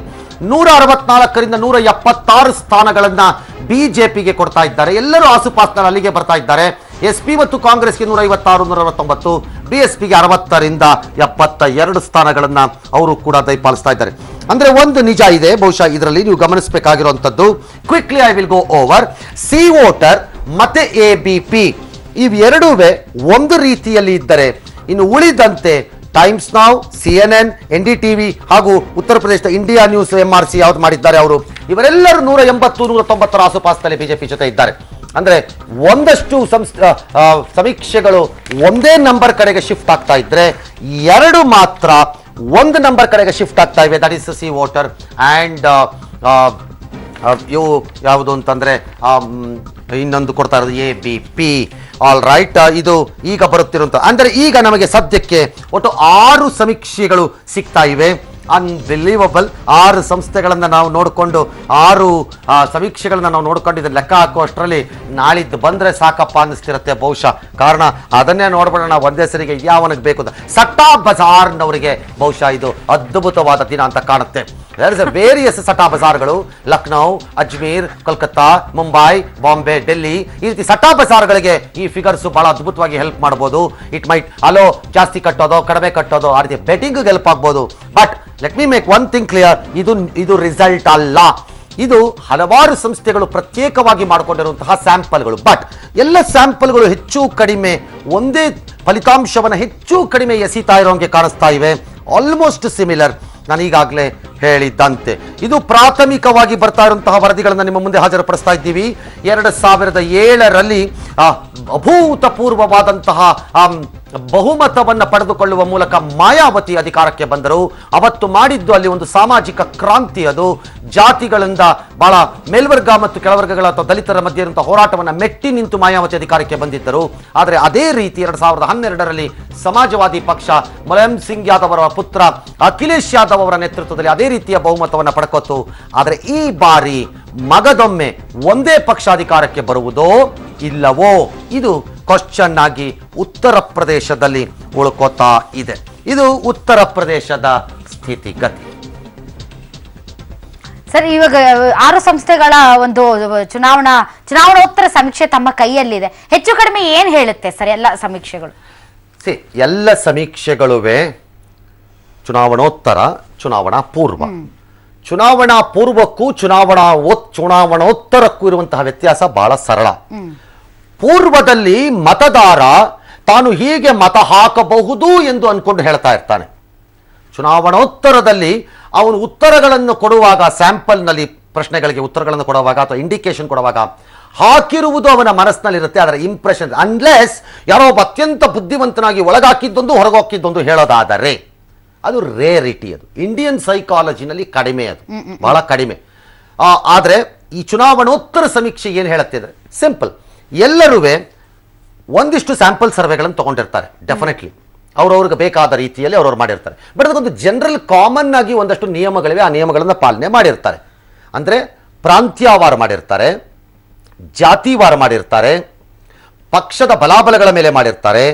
164ರಿಂದ 176 ಸ್ಥಾನಗಳನ್ನ BJPಗೆ ಕೊಡ್ತಾ ಇದ್ದಾರೆ. ಎಲ್ಲರೂ ಆಸುಪಾಸಿನಲ್ಲಿ ಅಲ್ಲಿಗೆ ಬರ್ತಾ ಇದ್ದಾರೆ. SP ಮತ್ತು ಕಾಂಗ್ರೆಸ್ಗೆ 156, 169, BSPಗೆ 60ರಿಂದ 72 ಸ್ಥಾನಗಳನ್ನ ಅವರು ಕೂಡ ದಯಪಾಲಿಸ್ತಾ ಇದ್ದಾರೆ. ಅಂದ್ರೆ ಒಂದು ನಿಜ ಇದೆ, ಬಹುಶಃ ಇದರಲ್ಲಿ ನೀವು ಗಮನಿಸಬೇಕಾಗಿರುವಂಥದ್ದು. Quickly I will go over. C voter ಮತ್ತೆ ABP ಇವೆರಡೂವೆ ಒಂದು ರೀತಿಯಲ್ಲಿ ಇದ್ದರೆ, ಇನ್ನು ಉಳಿದಂತೆ ಟೈಮ್ಸ್ ನಾವ್, CNN, NDTV ಹಾಗೂ ಉತ್ತರ ಪ್ರದೇಶದ ಇಂಡಿಯಾ ನ್ಯೂಸ್ MRC ಯಾವ್ದು ಮಾಡಿದ್ದಾರೆ ಅವರು, ಇವರೆಲ್ಲರೂ 180, 190 ಆಸುಪಾಸದಲ್ಲಿ BJP ಜೊತೆ ಇದ್ದಾರೆ. ಅಂದ್ರೆ ಒಂದಷ್ಟು ಸಮೀಕ್ಷೆಗಳು ಒಂದೇ ನಂಬರ್ ಕಡೆಗೆ ಶಿಫ್ಟ್ ಆಗ್ತಾ ಇದ್ರೆ, 2 ಮಾತ್ರ ಒಂದು ನಂಬರ್ ಕಡೆಗೆ ಶಿಫ್ಟ್ ಆಗ್ತಾ ಇವೆ. That is C voter and ಇವು ಯಾವುದು ಅಂತಂದ್ರೆ ಇನ್ನೊಂದು ಕೊಡ್ತಾ ಇರೋದು ABP. ಆಲ್ ರೈಟ್, ಇದು ಈಗ ಬರುತ್ತಿರುವಂಥ, ಅಂದರೆ ಈಗ ನಮಗೆ ಸದ್ಯಕ್ಕೆ ಒಟ್ಟು 6 ಸಮೀಕ್ಷೆಗಳು ಸಿಗ್ತಾ ಇವೆ. ಅನ್ಬಿಲೀವಬಲ್. 6 ಸಂಸ್ಥೆಗಳನ್ನು ನಾವು ನೋಡಿಕೊಂಡು 6 ಸಮೀಕ್ಷೆಗಳನ್ನ ನಾವು ನೋಡ್ಕೊಂಡು ಇದನ್ನ ಲೆಕ್ಕ ಹಾಕುವಷ್ಟರಲ್ಲಿ ನಾಳಿದ್ದು ಬಂದರೆ ಸಾಕಪ್ಪ ಅನ್ನಿಸ್ತಿರುತ್ತೆ ಬಹುಶಃ. ಕಾರಣ ಅದನ್ನೇ ನೋಡ್ಬಿಡೋಣ ಒಂದೇ ಸರಿಗೆ ಯಾವನಿಗೆ ಬೇಕು ಅಂತ. ಸಟ್ಟಾ ಬಜಾರ್ನವರಿಗೆ ಬಹುಶಃ ಇದು ಅದ್ಭುತವಾದ ದಿನ ಅಂತ ಕಾಣುತ್ತೆ. ವೇರಿಯಸ್ ಸಟ್ಟಾ ಬಜಾರ್ಗಳು ಲಕ್ನೋ, ಅಜ್ಮೀರ್, ಕೋಲ್ಕತ್ತಾ, ಮುಂಬೈ, ಬಾಂಬೆ, ಡೆಲ್ಲಿ, ಈ ರೀತಿ ಸಟ್ಟಾ ಬಜಾರ್ಗಳಿಗೆ ಈ ಫಿಗರ್ಸ್ ಬಹಳ ಅದ್ಭುತವಾಗಿ ಹೆಲ್ಪ್ ಮಾಡ್ಬೋದು. ಇಟ್ ಮೈಟ್ ಅಲೋ ಜಾಸ್ತಿ ಕಟ್ಟೋದು ಕಡಿಮೆ ಕಟ್ಟೋದು ಆ ರೀತಿ ಬೆಟ್ಟಿಂಗ್ ಹೆಲ್ಪ್ ಆಗ್ಬೋದು. But let me make one thing clear, ಇದು ರಿಸಲ್ಟ್ ಅಲ್ಲ. ಇದು ಹಲವಾರು ಸಂಸ್ಥೆಗಳು ಪ್ರತ್ಯೇಕವಾಗಿ ಮಾಡಿಕೊಂಡಿರುವಂತಹ ಸ್ಯಾಂಪಲ್ಗಳು. ಬಟ್ ಎಲ್ಲ ಸ್ಯಾಂಪಲ್ಗಳು ಹೆಚ್ಚು ಕಡಿಮೆ ಒಂದೇ ಫಲಿತಾಂಶವನ್ನು ಹೆಚ್ಚು ಕಡಿಮೆ ಎಸಿತಾ ಇರೋಂಗೆ ಕಾಣಿಸ್ತಾ ಇವೆ. Almost similar. ನಾನು ಈಗಾಗಲೇ ಹೇಳಿದ್ದಂತೆ ಇದು ಪ್ರಾಥಮಿಕವಾಗಿ ಬರ್ತಾ ಇರುವಂತಹ ವರದಿಗಳನ್ನು ನಿಮ್ಮ ಮುಂದೆ ಹಾಜರುಪಡಿಸ್ತಾ ಇದ್ದೀವಿ. 2007ರಲ್ಲಿ ಅಭೂತಪೂರ್ವವಾದಂತಹ ಬಹುಮತವನ್ನು ಪಡೆದುಕೊಳ್ಳುವ ಮೂಲಕ ಮಾಯಾವತಿ ಅಧಿಕಾರಕ್ಕೆ ಬಂದರು. ಅವತ್ತು ಮಾಡಿದ್ದು ಅಲ್ಲಿ ಒಂದು ಸಾಮಾಜಿಕ ಕ್ರಾಂತಿ. ಅದು ಜಾತಿಗಳಿಂದ ಬಹಳ ಮೇಲ್ವರ್ಗ ಮತ್ತು ಕೆಳವರ್ಗಗಳ ಅಥವಾ ದಲಿತರ ಮಧ್ಯೆ ಇರುವಂತಹ ಹೋರಾಟವನ್ನು ಮೆಟ್ಟಿ ನಿಂತು ಮಾಯಾವತಿ ಅಧಿಕಾರಕ್ಕೆ ಬಂದಿದ್ದರು. ಆದರೆ ಅದೇ ರೀತಿ 2012ರಲ್ಲಿ ಸಮಾಜವಾದಿ ಪಕ್ಷ ಮುಲಾಯಂ ಸಿಂಗ್ ಯಾದವ್ ಅವರ ಪುತ್ರ ಅಖಿಲೇಶ್ ಯಾದವ್ ಅವರ ನೇತೃತ್ವದಲ್ಲಿ ಅದೇ ರೀತಿಯ ಬಹುಮತವನ್ನು ಪಡ್ಕೊತ್ತು. ಆದರೆ ಈ ಬಾರಿ ಮಗದೊಮ್ಮೆ ಒಂದೇ ಪಕ್ಷ ಅಧಿಕಾರಕ್ಕೆ ಬರುವುದೋ ಇಲ್ಲವೋ ಇದು ಕ್ವಶ್ಚನ್ ಆಗಿ ಉತ್ತರ ಪ್ರದೇಶದಲ್ಲಿ ಉಳ್ಕೋತಾ ಇದೆ. ಇದು ಉತ್ತರ ಪ್ರದೇಶದ ಸ್ಥಿತಿಗತಿ. ಸರ್, ಇವಾಗ 6 ಸಂಸ್ಥೆಗಳ ಒಂದು ಚುನಾವಣೋತ್ತರ ಸಮೀಕ್ಷೆ ತಮ್ಮ ಕೈಯಲ್ಲಿದೆ. ಹೆಚ್ಚು ಕಡಿಮೆ ಏನ್ ಹೇಳುತ್ತೆ ಸರ್ ಎಲ್ಲ ಸಮೀಕ್ಷೆಗಳು? ಎಲ್ಲ ಸಮೀಕ್ಷೆಗಳುವೆ ಚುನಾವಣೋತ್ತರ, ಚುನಾವಣಾ ಪೂರ್ವ. ಚುನಾವಣಾ ಪೂರ್ವಕ್ಕೂ ಚುನಾವಣೋತ್ತರಕ್ಕೂ ಇರುವಂತಹ ವ್ಯತ್ಯಾಸ ಬಹಳ ಸರಳ. ಪೂರ್ವದಲ್ಲಿ ಮತದಾರ ತಾನು ಹೀಗೆ ಮತ ಹಾಕಬಹುದು ಎಂದು ಅನ್ಕೊಂಡು ಹೇಳ್ತಾ ಇರ್ತಾನೆ. ಚುನಾವಣೋತ್ತರದಲ್ಲಿ ಅವನು ಉತ್ತರಗಳನ್ನು ಕೊಡುವಾಗ, ಸ್ಯಾಂಪಲ್ನಲ್ಲಿ ಪ್ರಶ್ನೆಗಳಿಗೆ ಉತ್ತರಗಳನ್ನು ಕೊಡುವಾಗ ಅಥವಾ ಇಂಡಿಕೇಶನ್ ಕೊಡುವಾಗ ಹಾಕಿರುವುದು ಅವನ ಮನಸ್ಸಿನಲ್ಲಿರುತ್ತೆ. ಅದರ ಇಂಪ್ರೆಷನ್, ಅನ್ಲೆಸ್ ಯಾರೋ ಒಬ್ಬ ಅತ್ಯಂತ ಬುದ್ಧಿವಂತನಾಗಿ ಒಳಗಾಕಿದ್ದೊಂದು ಹೊರಗೋಕಿದ್ದೊಂದು ಹೇಳೋದಾದರೆ ಅದು ರೇರಿಟಿ. ಅದು ಇಂಡಿಯನ್ ಸೈಕಾಲಜಿನಲ್ಲಿ ಕಡಿಮೆ, ಅದು ಬಹಳ ಕಡಿಮೆ. ಆದರೆ ಈ ಚುನಾವಣೋತ್ತರ ಸಮೀಕ್ಷೆ ಏನು ಹೇಳುತ್ತೆ ಅಂದರೆ ಸಿಂಪಲ್. ಎಲ್ಲರೂ ಒಂದಿಷ್ಟು ಸ್ಯಾಂಪಲ್ ಸರ್ವೆಗಳನ್ನು ತಗೊಂಡಿರ್ತಾರೆ. ಡೆಫಿನೆಟ್ಲಿ ಅವ್ರವ್ರಿಗೆ ಬೇಕಾದ ರೀತಿಯಲ್ಲಿ ಅವ್ರವ್ರು ಮಾಡಿರ್ತಾರೆ. ಬಟ್ ಅದಕ್ಕೊಂದು ಜನರಲ್ ಕಾಮನ್ ಆಗಿ ಒಂದಷ್ಟು ನಿಯಮಗಳಿವೆ. ಆ ನಿಯಮಗಳನ್ನು ಪಾಲನೆ ಮಾಡಿರ್ತಾರೆ. ಅಂದರೆ ಪ್ರಾಂತ್ಯವಾರ ಮಾಡಿರ್ತಾರೆ, ಜಾತಿವಾರ ಮಾಡಿರ್ತಾರೆ, ಪಕ್ಷದ ಬಲಾಬಲಗಳ ಮೇಲೆ ಮಾಡಿರ್ತಾರೆ,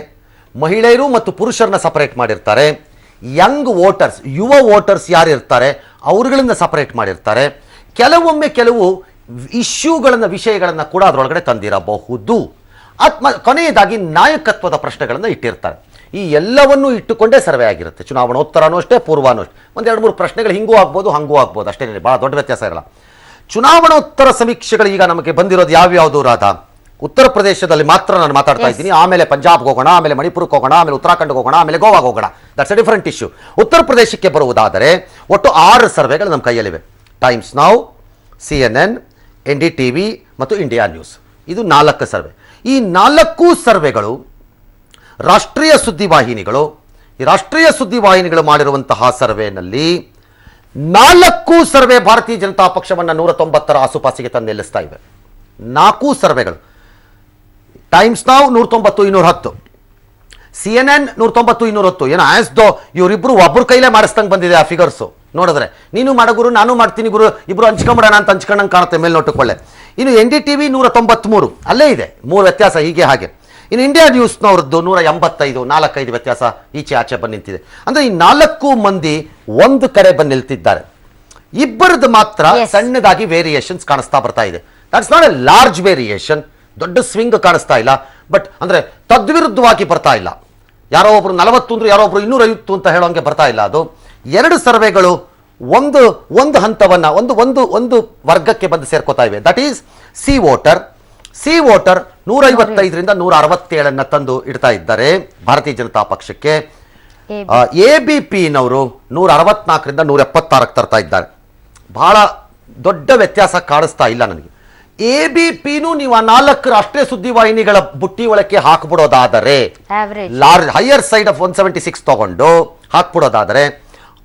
ಮಹಿಳೆಯರು ಮತ್ತು ಪುರುಷರನ್ನ ಸಪರೇಟ್ ಮಾಡಿರ್ತಾರೆ, ಯಂಗ್ ವೋಟರ್ಸ್ ಯುವ ವೋಟರ್ಸ್ ಯಾರು ಇರ್ತಾರೆ ಅವ್ರುಗಳಿಂದ ಸಪರೇಟ್ ಮಾಡಿರ್ತಾರೆ. ಕೆಲವೊಮ್ಮೆ ಕೆಲವು ವಿಷಯಗಳನ್ನು ಕೂಡ ಅದರೊಳಗಡೆ ತಂದಿರಬಹುದು. ಕೊನೆಯದಾಗಿ ನಾಯಕತ್ವದ ಪ್ರಶ್ನೆಗಳನ್ನು ಇಟ್ಟಿರ್ತಾರೆ. ಈ ಎಲ್ಲವನ್ನೂ ಇಟ್ಟುಕೊಂಡೇ ಸರ್ವೆ ಆಗಿರುತ್ತೆ. ಚುನಾವಣೋತ್ತರನೂ ಅಷ್ಟೇ, ಪೂರ್ವನೂ ಅಷ್ಟೇ. ಒಂದು 2-3 ಪ್ರಶ್ನೆಗಳು ಹಿಂಗೂ ಆಗ್ಬೋದು, ಹಂಗೂ ಆಗ್ಬೋದು, ಅಷ್ಟೇ, ಭಾಳ ದೊಡ್ಡ ವ್ಯತ್ಯಾಸ ಇರಲ್ಲ. ಚುನಾವಣೋತ್ತರ ಸಮೀಕ್ಷೆಗಳು ಈಗ ನಮಗೆ ಬಂದಿರೋದು ಯಾವ್ಯಾವುದು ರಾಧಾ? ಉತ್ತರ ಪ್ರದೇಶದಲ್ಲಿ ಮಾತ್ರ ನಾನು ಮಾತಾಡ್ತಾ ಇದ್ದೀನಿ. ಆಮೇಲೆ ಪಂಜಾಬ್ಗೆ ಹೋಗೋಣ, ಆಮೇಲೆ ಮಣಿಪುರಕ್ಕೆ ಹೋಗೋಣ, ಆಮೇಲೆ ಉತ್ತರಾಖಂಡ್ಗೆ ಹೋಗೋಣ, ಆಮೇಲೆ ಗೋವಾಗೆ ಹೋಗೋಣ. That's A different issue. ಉತ್ತರ ಪ್ರದೇಶಕ್ಕೆ ಬರುವುದಾದರೆ ಒಟ್ಟು 6 ಸರ್ವೆಗಳು ನಮ್ಮ ಕೈಯಲ್ಲಿವೆ. ಟೈಮ್ಸ್ ನೌ, CNN, NDTV ಮತ್ತು ಇಂಡಿಯಾ ನ್ಯೂಸ್. ಇದು 4 ಸರ್ವೆ. ಈ 4 ಸರ್ವೆಗಳು ರಾಷ್ಟ್ರೀಯ ಸುದ್ದಿವಾಹಿನಿಗಳು. ಈ ರಾಷ್ಟ್ರೀಯ ಸುದ್ದಿವಾಹಿನಿಗಳು ಮಾಡಿರುವಂತಹ ಸರ್ವೆನಲ್ಲಿ 4 ಸರ್ವೆ ಭಾರತೀಯ ಜನತಾ ಪಕ್ಷವನ್ನು 190ರ ಆಸುಪಾಸಿಗೆ ತಂದು ನಿಲ್ಲಿಸ್ತಾ ಇವೆ. 4 ಸರ್ವೆಗಳು. ಟೈಮ್ಸ್ ನಾವು 190-210, CNN 190-210. ಏನೋ ಆಸ್ ದೋ ಇವರಿಬ್ರು ಒಬ್ಬರು ಕೈಲೇ ಮಾಡಿಸ್ದಂಗೆ ಬಂದಿದೆ ಆ ಫಿಗರ್ಸು ನೋಡಿದ್ರೆ. ನೀನು ಮಾಡ ಗುರು, ನಾನು ಮಾಡ್ತೀನಿ ಗುರು, ಇಬ್ರು ಹಂಚ್ಕೊಂಬಿಡೋಣ ಅಂತ ಹಂಚ್ಕೊಂಡಂಗೆ ಕಾಣುತ್ತೆ ಮೇಲ್ನೋಟಕ್ಕೊಳ್ಳೆ. ಇನ್ನು NDTV 193, ಅಲ್ಲೇ ಇದೆ 3 ವ್ಯತ್ಯಾಸ ಹೀಗೆ ಹಾಗೆ. ಇನ್ನು ಇಂಡಿಯಾ ನ್ಯೂಸ್ನವ್ರದ್ದು 185, 4-5 ವ್ಯತ್ಯಾಸ ಈಚೆ ಆಚೆ ಬಂದು ನಿಂತಿದೆ. ಅಂದರೆ ಈ 4 ಮಂದಿ ಒಂದು ಕಡೆ ಬಂದು ನಿಲ್ತಿದ್ದಾರೆ. ಇಬ್ಬರದ್ದು ಮಾತ್ರ ಸಣ್ಣದಾಗಿ ವೇರಿಯೇಷನ್ಸ್ ಕಾಣಿಸ್ತಾ ಬರ್ತಾ ಇದೆ. That's not A large variation. ದೊಡ್ಡ ಸ್ವಿಂಗ್ ಕಾಣಿಸ್ತಾ ಇಲ್ಲ. ಬಟ್ ಅಂದರೆ ತದ್ವಿರುದ್ಧವಾಗಿ ಬರ್ತಾ ಇಲ್ಲ. ಯಾರೋ ಒಬ್ರು 40 ಅಂದ್ರೆ ಯಾರೋ ಒಬ್ರು 250 ಅಂತ ಹೇಳೋಂಗೆ ಬರ್ತಾ ಇಲ್ಲ. ಅದು 2 ಸರ್ವೆಗಳು ಒಂದು ಹಂತವನ್ನು ಒಂದು ವರ್ಗಕ್ಕೆ ಬಂದು ಸೇರ್ಕೋತಾ ಇವೆ. ದಟ್ ಈಸ್ ಸಿ ವೋಟರ್ 155ರಿಂದ 167 ತಂದು ಇಡ್ತಾ ಇದ್ದಾರೆ ಭಾರತೀಯ ಜನತಾ ಪಕ್ಷಕ್ಕೆ. ABPನವರು 164ರಿಂದ 176 ತರ್ತಾ ಇದ್ದಾರೆ. ಬಹಳ ದೊಡ್ಡ ವ್ಯತ್ಯಾಸ ಕಾಣಿಸ್ತಾ ಇಲ್ಲ ನನಗೆ. ABPನೂ ನೀವು ಆ 4 ರಾಷ್ಟ್ರೀಯ ಸುದ್ದಿವಾಹಿನಿಗಳ ಬುಟ್ಟಿ ಒಳಕ್ಕೆ ಹಾಕ್ಬಿಡೋದಾದರೆ, ಹೈಯರ್ ಸೈಡ್ ಆಫ್ 176 ತಗೊಂಡು ಹಾಕ್ಬಿಡೋದಾದರೆ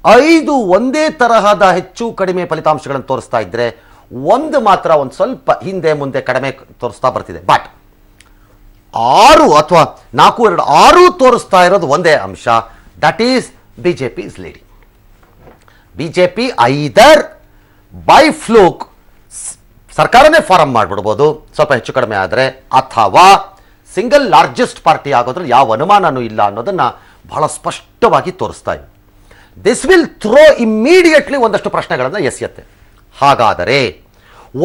5 ಒಂದೇ ತರಹದ ಹೆಚ್ಚು ಕಡಿಮೆ ಫಲಿತಾಂಶಗಳನ್ನು ತೋರಿಸ್ತಾ ಇದ್ರೆ ಒಂದು ಮಾತ್ರ ಒಂದು ಸ್ವಲ್ಪ ಹಿಂದೆ ಮುಂದೆ ಕಡಿಮೆ ತೋರಿಸ್ತಾ ಬರ್ತಿದೆ. ಬಟ್ 6 ಅಥವಾ 4-2-6 ತೋರಿಸ್ತಾ ಇರೋದು ಒಂದೇ ಅಂಶ, that is BJP is leading. BJP either by fluke ಸರ್ಕಾರನೇ ಫಾರಂ ಮಾಡಿಬಿಡ್ಬೋದು ಸ್ವಲ್ಪ ಹೆಚ್ಚು ಕಡಿಮೆ ಆದರೆ, ಅಥವಾ ಸಿಂಗಲ್ ಲಾರ್ಜೆಸ್ಟ್ ಪಾರ್ಟಿ ಆಗೋದ್ರಲ್ಲಿ ಯಾವ ಅನುಮಾನನೂ ಇಲ್ಲ ಅನ್ನೋದನ್ನ ಬಹಳ ಸ್ಪಷ್ಟವಾಗಿ ತೋರಿಸ್ತಾ ಇದೆ. ದಿಸ್ ವಿಲ್ ಥ್ರೋ ಇಮ್ಮಿಡಿಯೇಟ್ಲಿ ಒಂದಷ್ಟು ಪ್ರಶ್ನೆಗಳನ್ನು ಎಸೆಯುತ್ತೆ. ಹಾಗಾದರೆ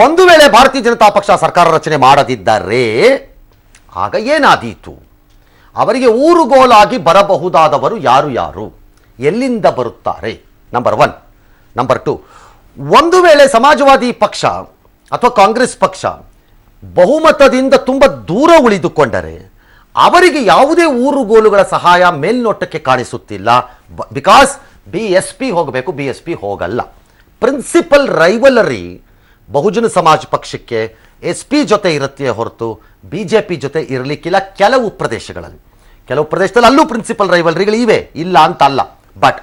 ಒಂದು ವೇಳೆ ಭಾರತೀಯ ಜನತಾ ಪಕ್ಷ ಸರ್ಕಾರ ರಚನೆ ಮಾಡದಿದ್ದರೆ ಆಗ ಏನಾದೀತು? ಅವರಿಗೆ ಊರುಗೋಲಾಗಿ ಬರಬಹುದಾದವರು ಯಾರು, ಎಲ್ಲಿಂದ ಬರುತ್ತಾರೆ? ನಂಬರ್ 1. ನಂಬರ್ 2, ಒಂದು ವೇಳೆ ಸಮಾಜವಾದಿ ಪಕ್ಷ ಅಥವಾ ಕಾಂಗ್ರೆಸ್ ಪಕ್ಷ ಬಹುಮತದಿಂದ ತುಂಬ ದೂರ ಉಳಿದುಕೊಂಡರೆ ಅವರಿಗೆ ಯಾವುದೇ ಊರುಗೋಲುಗಳ ಸಹಾಯ ಮೇಲ್ನೋಟಕ್ಕೆ ಕಾಣಿಸುತ್ತಿಲ್ಲ. ಬಿಕಾಸ್ BSP ಹೋಗಬೇಕು, BSP ಹೋಗಲ್ಲ. ಪ್ರಿನ್ಸಿಪಲ್ ರೈವಲರಿ ಬಹುಜನ ಸಮಾಜ ಪಕ್ಷಕ್ಕೆ SP ಜೊತೆ ಇರುತ್ತೆ ಹೊರತು BJP ಜೊತೆ ಇರಲಿಕ್ಕಿಲ್ಲ. ಕೆಲವು ಪ್ರದೇಶದಲ್ಲಿ ಅಲ್ಲೂ ಪ್ರಿನ್ಸಿಪಲ್ ರೈವಲರಿಗಳು ಇವೆ, ಇಲ್ಲ ಅಂತ ಅಲ್ಲ. ಬಟ್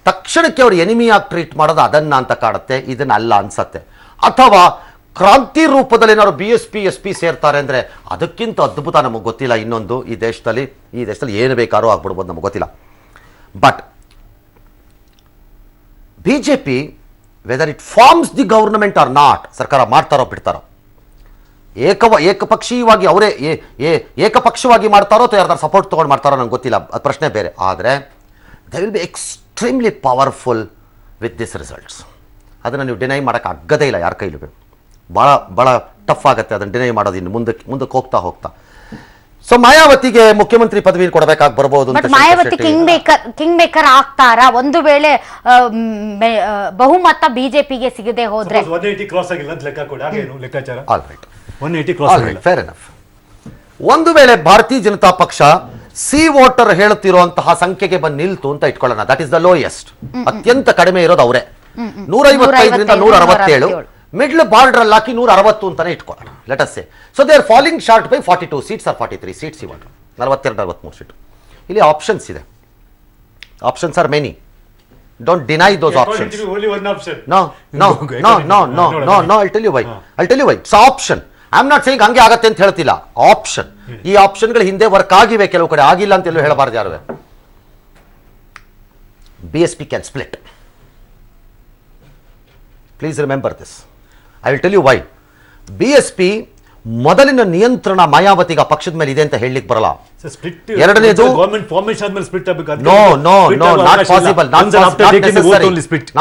ತಕ್ಷಣಕ್ಕೆ ಅವರು ಎನಿಮಿಯಾಗಿ ಟ್ರೀಟ್ ಮಾಡೋದು ಅದನ್ನ ಅಂತ ಕಾಣುತ್ತೆ, ಇದನ್ನ ಅಲ್ಲ ಅನ್ಸತ್ತೆ. ಅಥವಾ ಕ್ರಾಂತಿ ರೂಪದಲ್ಲಿ ಏನಾದ್ರು BSP SP ಸೇರ್ತಾರೆ ಅಂದರೆ ಅದಕ್ಕಿಂತ ಅದ್ಭುತ ನಮಗೆ ಗೊತ್ತಿಲ್ಲ ಇನ್ನೊಂದು. ಈ ದೇಶದಲ್ಲಿ ಏನು ಬೇಕಾದ್ರೂ ಆಗ್ಬಿಡ್ಬೋದು, ನಮಗೆ ಗೊತ್ತಿಲ್ಲ. But BJP whether it forms the government or not, ಸರ್ಕಾರ ಮಾಡ್ತಾರೋ ಬಿಡ್ತಾರೋ, ಏಕಪಕ್ಷೀಯವಾಗಿ ಅವರೇ ಏಕಪಕ್ಷವಾಗಿ ಮಾಡ್ತಾರೋ ಅಥವಾ ಯಾರ್ದಾರು ಸಪೋರ್ಟ್ ತೊಗೊಂಡು ಮಾಡ್ತಾರೋ ನಂಗೆ ಗೊತ್ತಿಲ್ಲ, ಅದು ಪ್ರಶ್ನೆ ಬೇರೆ. ಆದರೆ they will be extremely powerful with this results. ಅದನ್ನು ನೀವು ಡಿನೈ ಮಾಡೋಕ್ಕೆ ಆಗದೇ ಇಲ್ಲ ಯಾರ ಕೈಲೂ. ಭಾಳ ಟಫ್ ಆಗುತ್ತೆ ಅದನ್ನು ಡಿನೈ ಮಾಡೋದು ಇನ್ನು ಮುಂದಕ್ಕೆ ಹೋಗ್ತಾ. ಸೊ ಮಾಯಾವತಿಗೆ ಮುಖ್ಯಮಂತ್ರಿ ಪದವಿ ಕೊಡಬೇಕಾಗಿ ಬರ್ಬೋದು. ಮಾಯಾವತಿ ಕಿಂಗ್ ಮೇಕರ್ ಆಗ್ತಾರಾ ಒಂದು ವೇಳೆ ಬಹುಮತ ಬಿಜೆಪಿಗೆ ಸಿಗದೆ ಹೋದ್ರೆ? 180 ಕ್ರಾಸ್ ಆಗಿಲ್ಲ ಅಂತ ಲೆಕ್ಕ ಕೊಡಿ, ಹಾಗೇನು ಲೆಕ್ಕಾಚಾರ? ಆಲ್ ರೈಟ್, 180 ಕ್ರಾಸ್ ಆಗಿಲ್ಲ, ಫೇರ್ ಎನಫ್. ಒಂದು ವೇಳೆ ಭಾರತೀಯ ಜನತಾ ಪಕ್ಷ ಸಿ ವೋಟರ್ ಹೇಳುತ್ತಿರುವಂತಹ ಸಂಖ್ಯೆಗೆ ಬಂದು ನಿಲ್ತು ಅಂತ ಇಟ್ಕೊಳ್ಳೋಣ, ದಟ್ ಇಸ್ ದ ಲೋಯೆಸ್ಟ್, ಅತ್ಯಂತ ಕಡಿಮೆ ಇರೋದು ಅವರೇ, 155ರಿಂದ 167. ಮಿಡ್ಲ್ ಬಾರ್ಡರ್ ಅಲ್ಲಿ ಹಾಕಿ 160 ಅಂತಾನೆ ಇಟ್ಕೊಳ್ಳೋಣ, let us say. So they are falling short by 42 seats R 43 seats. ಇವಾಗ 42-43 ಸೀಟ್. ಇಲ್ಲಿ ಆಪ್ಷನ್ಸ್ ಇದೆ, options are many. Don't deny those options. No, I'll tell you why. It's option. I'm not saying ಹಂಗೆ ಆಗತ್ತೆ ಅಂತ ಹೇಳ್ತಿಲ್ಲ, option. ಈ ಆಪ್ಷನ್ಗಳು ಹಿಂದೆ work ಆಗಿವೆ, ಕೆಲವು ಕಡೆ ಆಗಿಲ್ಲ ಅಂತ ಎಲ್ಲೂ ಹೇಳಬಾರ್ದು ಯಾರು. BSP can split. Please remember this. I will tell you why. BSP ಮೊದಲಿನ ನಿಯಂತ್ರಣ ಮಾಯಾವತಿಗ ಪಕ್ಷದ ಮೇಲೆ ಇದೆ ಅಂತ ಹೇಳಲಿಕ್ಕೆ ಬರಲ್ಲ. ಎರಡನೇದು ಗವರ್ನಮೆಂಟ್ ಫಾರ್ಮೇಷನ್ ಆದ್ಮೇಲೆ ಸ್ಪ್ಲಿಟ್ ಆಗಬೇಕು. No, not possible,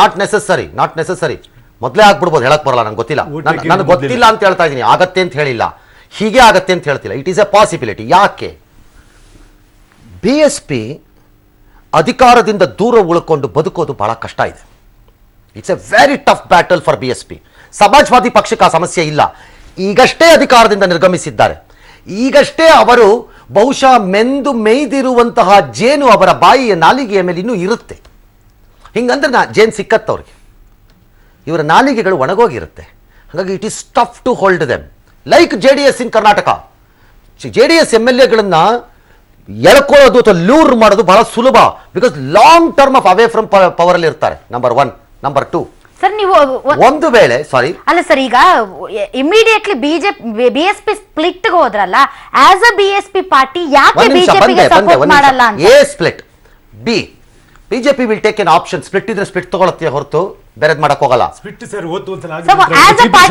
not necessary. ಮೊದಲೇ ಆಗ್ಬಿಡ್ಬೋದು, ಹೇಳಕ್ ಬರಲ್ಲ, ನಂಗೆ ಗೊತ್ತಿಲ್ಲ. ನನಗೆ ಗೊತ್ತಿಲ್ಲ ಅಂತ ಹೇಳ್ತಾ ಇದ್ದೀನಿ, ಆಗತ್ತೆ ಅಂತ ಹೇಳಿಲ್ಲ, ಹೀಗೆ ಆಗತ್ತೆ ಅಂತ ಹೇಳ್ತಿಲ್ಲ. It is A possibility. ಯಾಕೆ? BSP ಅಧಿಕಾರದಿಂದ ದೂರ ಉಳ್ಕೊಂಡು ಬದುಕೋದು ಬಹಳ ಕಷ್ಟ ಇದೆ. It's A very tough battle for BSP. ಸಮಾಜವಾದಿ ಪಕ್ಷಕ್ಕೆ ಆ ಸಮಸ್ಯೆ ಇಲ್ಲ. ಈಗಷ್ಟೇ ಅಧಿಕಾರದಿಂದ ನಿರ್ಗಮಿಸಿದ್ದಾರೆ. ಈಗಷ್ಟೇ ಅವರು ಬಹುಶಃ ಮೇಯ್ದಿರುವಂತಹ ಜೇನು ಅವರ ಬಾಯಿಯ ನಾಲಿಗೆಯ ಮೇಲೆ ಇನ್ನೂ ಇರುತ್ತೆ. ಹಿಂಗಂದ್ರೆ ಜೇನು ಸಿಕ್ಕತ್ತವ್ರಿಗೆ, ಇವರ ನಾಲಿಗೆಗಳು ಒಣಗೋಗಿರುತ್ತೆ. ಹಾಗಾಗಿ it is tough to hold them. Like JDS in Karnataka. JDS MLAಗಳನ್ನ ಎಳ್ಕೊಳ್ಳೋದು ಅಥವಾ ಲೂರ್ ಮಾಡೋದು ಬಹಳ ಸುಲಭ, because long term of away from power ಅಲ್ಲಿ ಇರ್ತಾರೆ. ನಂಬರ್ 1. ನಂಬರ್ 2, ಸರ್ ನೀವು ಒಂದು ವೇಳೆ ಅಲ್ಲ ಸರ್, ಈಗ ಇಮಿಡಿಯೇಟ್ಲಿ BSP ಸ್ಪ್ಲಿಟ್ ಹೋದ್ರಲ್ಲ, ಆಸ್ ಅ BSP ಪಾರ್ಟಿ ಯಾಕೆ ಬಿಜೆಪಿಗೆ ಸಪೋರ್ಟ್ ಮಾಡಲ್ಲ ಅಂತ? A split, B BJP will take an option. Split ಇದ್ರೆ ಸ್ಪ್ಲಿಟ್ ತಗೊಳತ್ತೆ ಹೊರತು ಬೇರೆದ್ ಮಾಡಕ್ ಹೋಗಲ್ಲ. ಸ್ಪ್ಲಿಟ್ ಸರ್ ಓದ್ತು ಅಂತ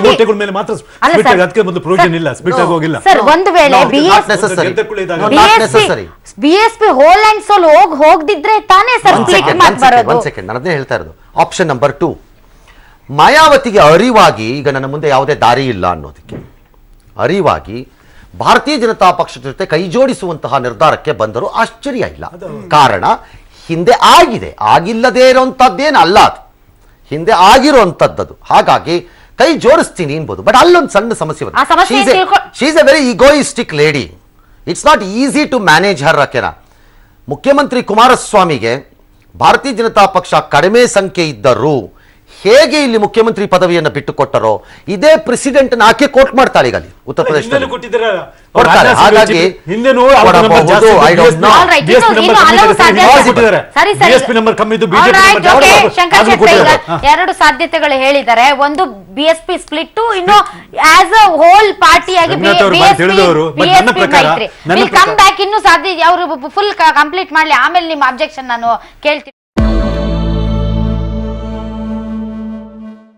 ಓಟೆಗಳ ಮೇಲೆ ಮಾತ್ರ ಸ್ಪ್ಲಿಟ್ ಅದಕ್ಕೆ ಮೊದಲು ಪ್ರಯೋಜನ ಇಲ್ಲ, ಸ್ಪ್ಲಿಟ್ ಆಗೋಗಿಲ್ಲ ಸರ್. ಒಂದು ವೇಳೆ BSP ಹೋಲ್ ಅಂಡ್ ಸೋಲ್ ಹೋಗದಿದ್ರೆ ತಾನೇ ಸರ್ ಸ್ಪ್ಲಿಟ್ ಮಾಡ್ ಬರೋದು. ಒಂದು ಸೆಕೆಂಡ್, ನಾನು ಅದನ್ನೇ ಹೇಳ್ತಾ ಇರೋದು. ಆಪ್ಷನ್ ನಂಬರ್ 2, ಮಾಯಾವತಿಗೆ ಅರಿವಾಗಿ ಈಗ ನನ್ನ ಮುಂದೆ ಯಾವುದೇ ದಾರಿ ಇಲ್ಲ ಅನ್ನೋದಕ್ಕೆ ಅರಿವಾಗಿ ಭಾರತೀಯ ಜನತಾ ಪಕ್ಷದ ಜೊತೆ ಕೈ ಜೋಡಿಸುವಂತಹ ನಿರ್ಧಾರಕ್ಕೆ ಬಂದರೂ ಆಶ್ಚರ್ಯ ಇಲ್ಲ. ಕಾರಣ ಹಿಂದೆ ಆಗಿದೆ, ಆಗಿಲ್ಲದೇ ಇರುವಂತದ್ದೇನು ಅಲ್ಲ, ಅದು ಹಿಂದೆ ಆಗಿರುವಂತದ್ದು. ಹಾಗಾಗಿ ಕೈ ಜೋಡಿಸ್ತೀನಿ ಅನ್ಬೋದು. ಬಟ್ ಅಲ್ಲೊಂದು ಸಣ್ಣ ಸಮಸ್ಯೆ ಬರುತ್ತೆ. She is a very egoistic lady. It's not easy to manage her. ಅಕೆನ ಮುಖ್ಯಮಂತ್ರಿ ಕುಮಾರಸ್ವಾಮಿಗೆ ಭಾರತೀಯ ಜನತಾ ಪಕ್ಷ ಕಡಿಮೆ ಸಂಖ್ಯೆ ಇದ್ದರೂ ಹೇಗೆ ಇಲ್ಲಿ ಮುಖ್ಯಮಂತ್ರಿ ಪದವಿಯನ್ನು ಬಿಟ್ಟುಕೊಟ್ಟರೋ ಇದೇ ಪ್ರೆಸಿಡೆಂಟ್ ಆಕೆ ಕೋಟ್ ಮಾಡ್ತಾಳೆ ಈಗ ಅಲ್ಲಿ ಉತ್ತರ ಪ್ರದೇಶದಲ್ಲಿ ಕೊಡ್ತಾರೆ. ಹಾಗಾಗಿ All right, ಇನ್ನು ಹಲವು ಸಾಧ್ಯತೆ- ಸರಿ, ಸರಿ. All right, okay, Shankar Shetty ಈಗ ಎರಡು ಸಾಧ್ಯತೆಗಳು ಹೇಳಿದ್ದಾರೆ. ಒಂದು ಬಿಎಸ್ಪಿ ಸ್ಪ್ಲಿಟ್, ಇನ್ನು ಆಸ್ ಅ ಹೋಲ್ ಪಾರ್ಟಿಯಾಗಿ ಕಮ್ ಬ್ಯಾಕ್. ಇನ್ನು ಸಾಧ್ಯ ಅವರು ಫುಲ್ ಕಂಪ್ಲೀಟ್ ಮಾಡ್ಲಿ, ಆಮೇಲೆ ನಿಮ್ಮ ಅಬ್ಜೆಕ್ಷನ್ ನಾನು ಕೇಳ್ತೀನಿ.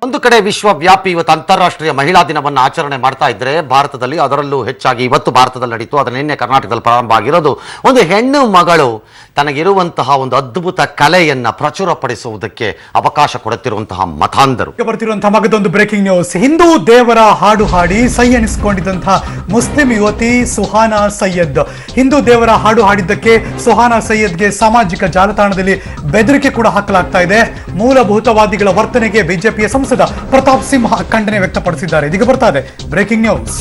ಒಂದು ಕಡೆ ವಿಶ್ವವ್ಯಾಪಿ ಇವತ್ತು ಅಂತಾರಾಷ್ಟ್ರೀಯ ಮಹಿಳಾ ದಿನವನ್ನು ಆಚರಣೆ ಮಾಡ್ತಾ ಇದ್ರೆ ಭಾರತದಲ್ಲಿ, ಅದರಲ್ಲೂ ಹೆಚ್ಚಾಗಿ ಇವತ್ತು ಭಾರತದಲ್ಲಿ ನಡೀತು, ಅದರ ನಿನ್ನೆ ಕರ್ನಾಟಕದಲ್ಲಿ ಪ್ರಾರಂಭ ಆಗಿರೋದು, ಒಂದು ಹೆಣ್ಣು ಮಗಳು ತನಗಿರುವಂತಹ ಒಂದು ಅದ್ಭುತ ಕಲೆಯನ್ನ ಪ್ರಚುರಪಡಿಸುವುದಕ್ಕೆ ಅವಕಾಶ ಕೊಡುತ್ತಿರುವಂತಹ ಮತಾಂಧರು. ಬರ್ತಿರುವಂತಹ ಮಗದೊಂದು ಬ್ರೇಕಿಂಗ್ ನ್ಯೂಸ್. ಹಿಂದೂ ದೇವರ ಹಾಡು ಹಾಡಿ ಸೈ ಎನಿಸಿಕೊಂಡಿದ್ದಂತಹ ಮುಸ್ಲಿಂ ಯುವತಿ ಸುಹಾನಾ ಸೈಯದ್. ಹಿಂದೂ ದೇವರ ಹಾಡು ಹಾಡಿದ್ದಕ್ಕೆ ಸುಹಾನಾ ಸೈಯದ್ಗೆ ಸಾಮಾಜಿಕ ಜಾಲತಾಣದಲ್ಲಿ ಬೆದರಿಕೆ ಕೂಡ ಹಾಕಲಾಗ್ತಾ ಇದೆ. ಮೂಲಭೂತವಾದಿಗಳ ವರ್ತನೆಗೆ ಬಿಜೆಪಿಯ ಸಂಸದ ಪ್ರತಾಪ್ ಸಿಂಹ ಖಂಡನೆ ವ್ಯಕ್ತಪಡಿಸಿದ್ದಾರೆ. ಇದೀಗ ಬರ್ತಾ ಇದೆ ಬ್ರೇಕಿಂಗ್ ನ್ಯೂಸ್.